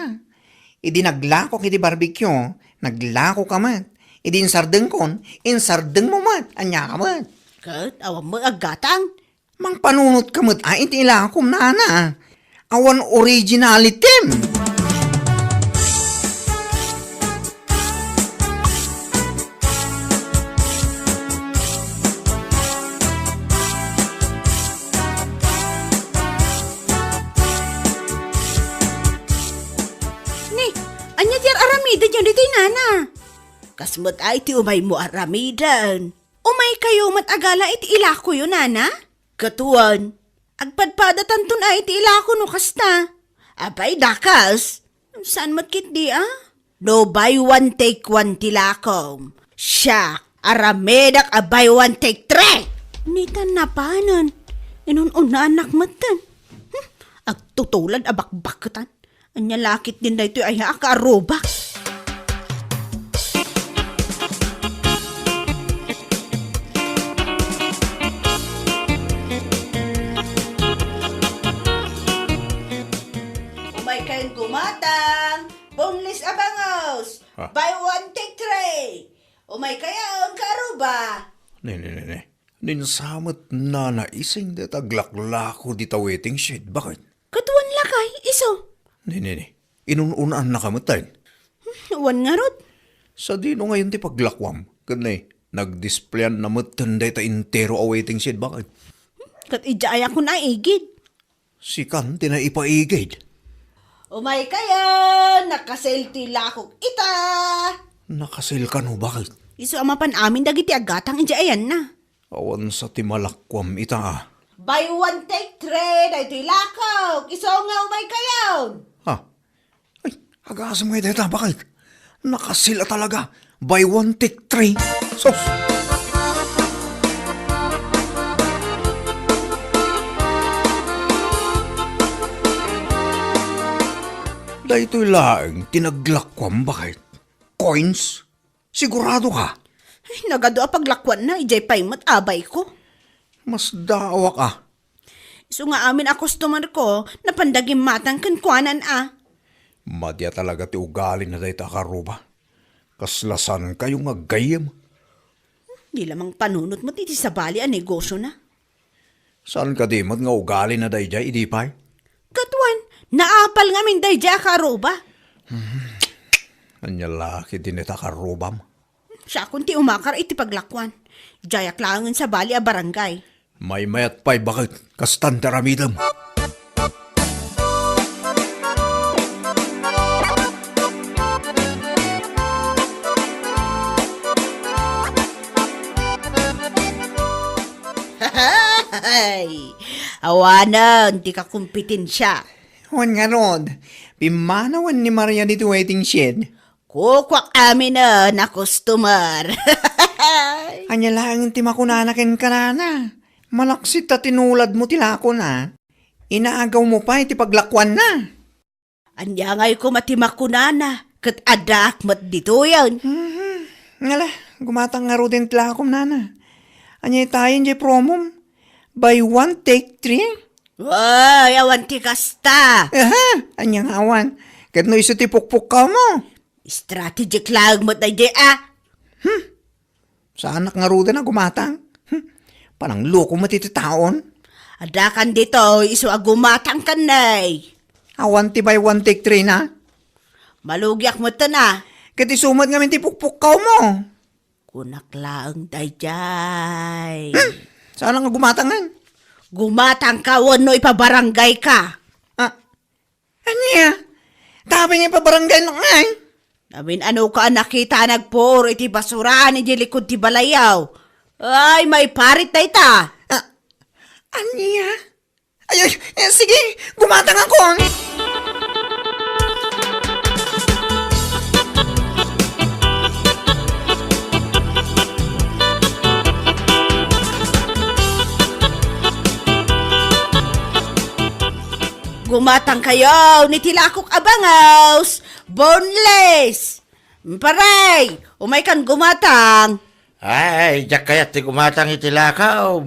Idi naglako iti barbecue, naglako ka mat. Idi insardeng kon, insardeng mo mat, anya ka mat. Kat, awang mo agatang. Mang panunot ka mat, ay iti ilakom na. Awan originalitim. Anya tiar aramidan yun dito'y nana. Kasmat ay ti umay mo aramidan. Umay kayo mat agala iti ilako yun nana. Katuan, agpadpadatan tun ay iti ilako no kasta. Abay dakas. Saan matkit di No buy one take one tilakom. Siya, aramedak a buy one take three. Nitan na panan. Inun-una anak matan. Agtutulad abakbakatan. Anya lakit din na ito ay akarobak. Umay kaya ang karuba. Ne. Ninsamot na naising da taglaklako di ta waiting shed. Bakit? Katuan lakay, iso. Ne. Inununaan na kamutan. Wan nga rod. Sa dino ngayon ti paglakwam. Kanay, nag-displayan na matanday ta intero a waiting shed. Bakit? Kat ijaya ko na igid. Si Kan tinaipaigid. Umay kaya, nakaselti lakok ita. Nakasil ka no, bakit? Iso amapan amin dagiti agatang ijayan na. Awan sa timalakwam ita ah. Buy one take three, na ito'y lakok. Iso nga umay kayaw. Ha? Ay, agasam ngayon dito, bakit? Nakasila talaga. Buy one, take three. Sos! Dahito'y laang tinaglakwam, bakit? Coins? Sigurado ka? Ay, nagado a paglakwan na, ijay paymat abay ko. Mas dawa ka. Iso nga amin a customer ko, napandagim matang kankwanan a. Madya talaga ti ugali na dahita karuba. Kaslasan kayo nga gayam. Di lamang panunot mo titi sa bali a negosyo na. Saan ka di mat nga ugali na dayjay, idipay? Katuan, naapal nga min dayja karuba. Anya laki din ita karubam. Siya kunti umakar iti paglakwan. Jayak langan sa bali a barangay. May mayat pa'y bakit kastan taramidam. Ay, awanan, di ka kumpitin siya. Wan nga rod, pimanawan ni Maria dito waiting shed. Kukwak amin na customer. Anya lang ti makunanakin ka na. Malaksit ta tinulad mo tilako na. Inaagaw mo pa iti paglakwan na. Anya ngay ko matimakunana, kat adak mat dito yan. Ngala, gumatang nga ro din tilakom nana. Anya tayo di promom. Buy one, take three. Ay, awan ti kasta. Aha, anya nga awan. Kat no iso ti pukpuk ka mo. Strategic lang mat na di Sa anak nga ro din na gumatang. Parang loko mo tititaon. Adakan dito, iso agumatang kanay. Awan ti buy one, take three na. Malugyak mo ta na. Kat isumat nga min ti pukpuk ka mo. Kunak lang dayjay. Saan nga gumatangan? Gumatang ka, wano ipabarangay ka. Anya? Tabi nga pabarangay na nga eh. Namin ano ka nakita nagpuro iti basurahan iti likod ti balayaw. Ay, may parit na ita. Anya? Ay, sige, gumatang ako. Gumatang kayo, ni tilakok abangaws, boneless. Paray, umay kan gumatang. Ay, jak kaya ti gumatang itilakaw.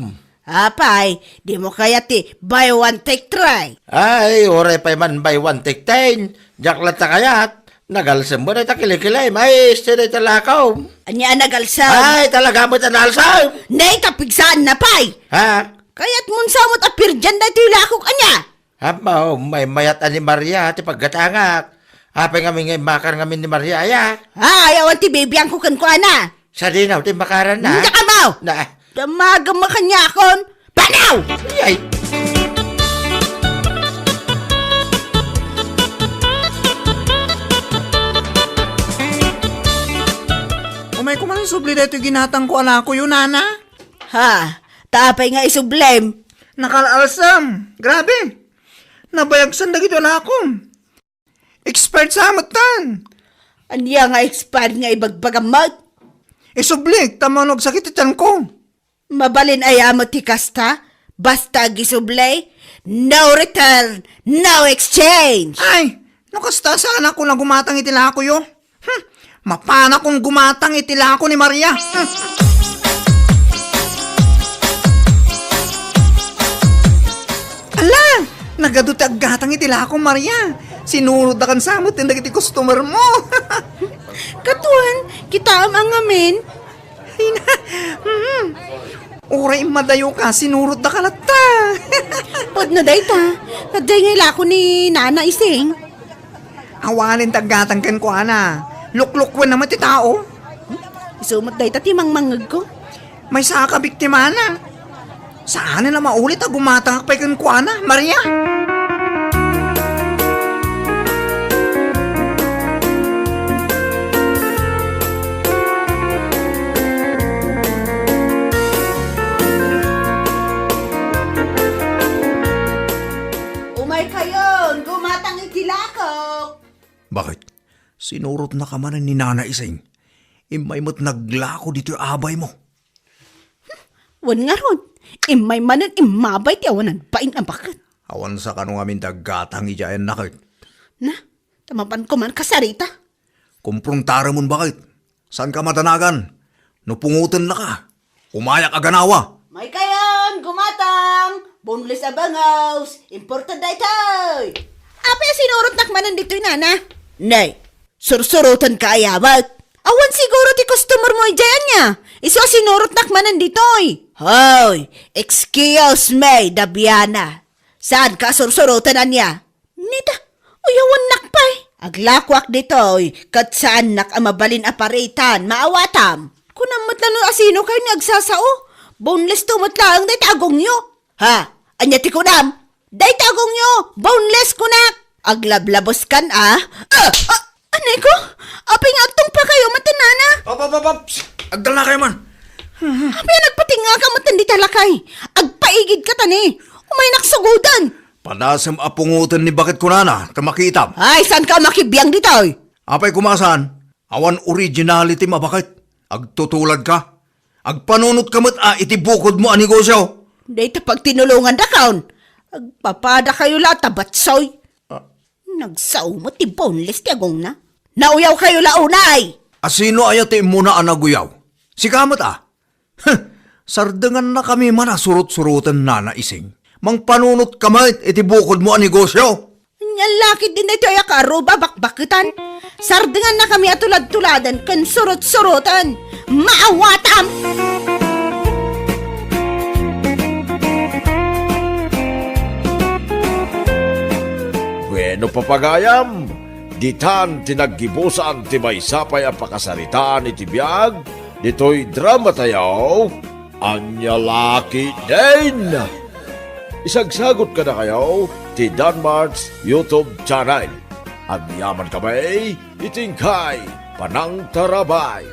Apay, di mo kaya ti buy one take try. Ay, ore pa man by one take 10. Jak lata kayat. Nagalsam mo na takilikilay. May istiri talakaw. Anya nagalsam. Ay, talaga mo tanalsam. Nay, kapigsaan na pay. Ha? Kaya't mun samot apir dyan na tilakok anya. Hapa, may mayat ni Maria ti paggatangak. Hapay kami ngay makar ngamin ni Maria, aya. Ay, awan ti baby ang kukan ko ana. Sa dinaw, ti makaran na. Hindi ka mau. Na, Damagam makanyakon. Panaw! ay. Umay ko man subli dito ginatang ko anak ko yun, nana. Ha, tapay nga isublem. Nakalalsam. Grabe. Nabayagsan na gito na ako. Expert sa amatan. Anya nga expired nga ibagbagamot. Isublik, tamanog sakit itan ko. Mabalin ayamot ti kasta. Basta gisublay. No return, no exchange. Ay, nakasta sa anak ko na gumatang itila ko yo. Mapana kong gumatang itila ko ni Maria. Ala, nagadutag gatang itila ko Maria. Sinunod na kan samot yung nagiti customer mo. Katuan, kita ang amin. amin. Oray madayo ka, sinurot da kalata. Pud na dayta. Kaday ngayon ako ni Nana Ising. Awalin tagatang kan ko, ana. Luklukwan naman ti tao. Isumot dayta ti mangmangag ko. May saka biktima na. Saan na maulit gumatang pa kan ko, ana, Maria? Umay kayon, gumatang itilakok. Bakit? Sinurot na ka man ni Nana Ising. Imay mo't naglako dito yung abay mo. Wan nga ron. Imay manan imabay ti awanan pain ang bakit. Awan sa kanong amin tagatang ijayan nakit. Na, tamapan ko man kasarita. Kumpruntara mon bakit? Saan ka matanagan? Nupungutan na ka. Umayak ka ganawa. May kayon, gumatang. Boneless abangaws. Important daytoy. Apa yung sinurot nakmanan dito'y nana? Nay, sursurutan ka ayawat. Awan siguro ti customer mo ijayan niya. Iso sinurot nakmanan dito'y. Hoy, excuse me, Dabiana. Saan ka sursurutan na niya? Nita, uyawan nakpay. Aglakwak dito'y, kat saan nak amabalin aparitan, maawatam. Kunamot na no asino kayo ni agsasao. Boneless tumot lang, day tagong nyo. Ha? Anya ti kunam? Day tagong nyo, boneless kunak. Aglablabos kan anay ko? Aping agtong pa kayo, matanana. Agdal na kayo man. Aping nagpatinga ka, matandi talakay. Agpaigid ka tani. Umay naksugudan. Padasam apungutan ni bakit kunana, tamakitam. Ay, saan ka makibiyang ditoy? Apay kumasan, awan originality mabakit. Agtutulad ka. Agpanunot kamot itibukod mo ang negosyo. Dito pag tinulungan da kaon. Agpapada kayo la tabatsoy. Nagsaw mo ti boneless ti agong na. Nauyaw kayo launay. Asino ayate muna ang naguyaw? Si kamot Sardangan na kami man surut-surutan Nana Ising. Mang panunot kamay itibukod mo ang negosyo. Ang laki din na ito ay akaro babakbakitan. Sardangan na kami atulad-tuladan kan surut-surutan. Maawatam! Bueno papagayam, ditan tinaggibusan ti maysapay ang pakasaritaan iti biyag, dito'y drama tayo, anya laki din. Isagsagot ka na kayo ti Danmarks YouTube channel. Ang yaman kamay, itingkay, panang tarabay.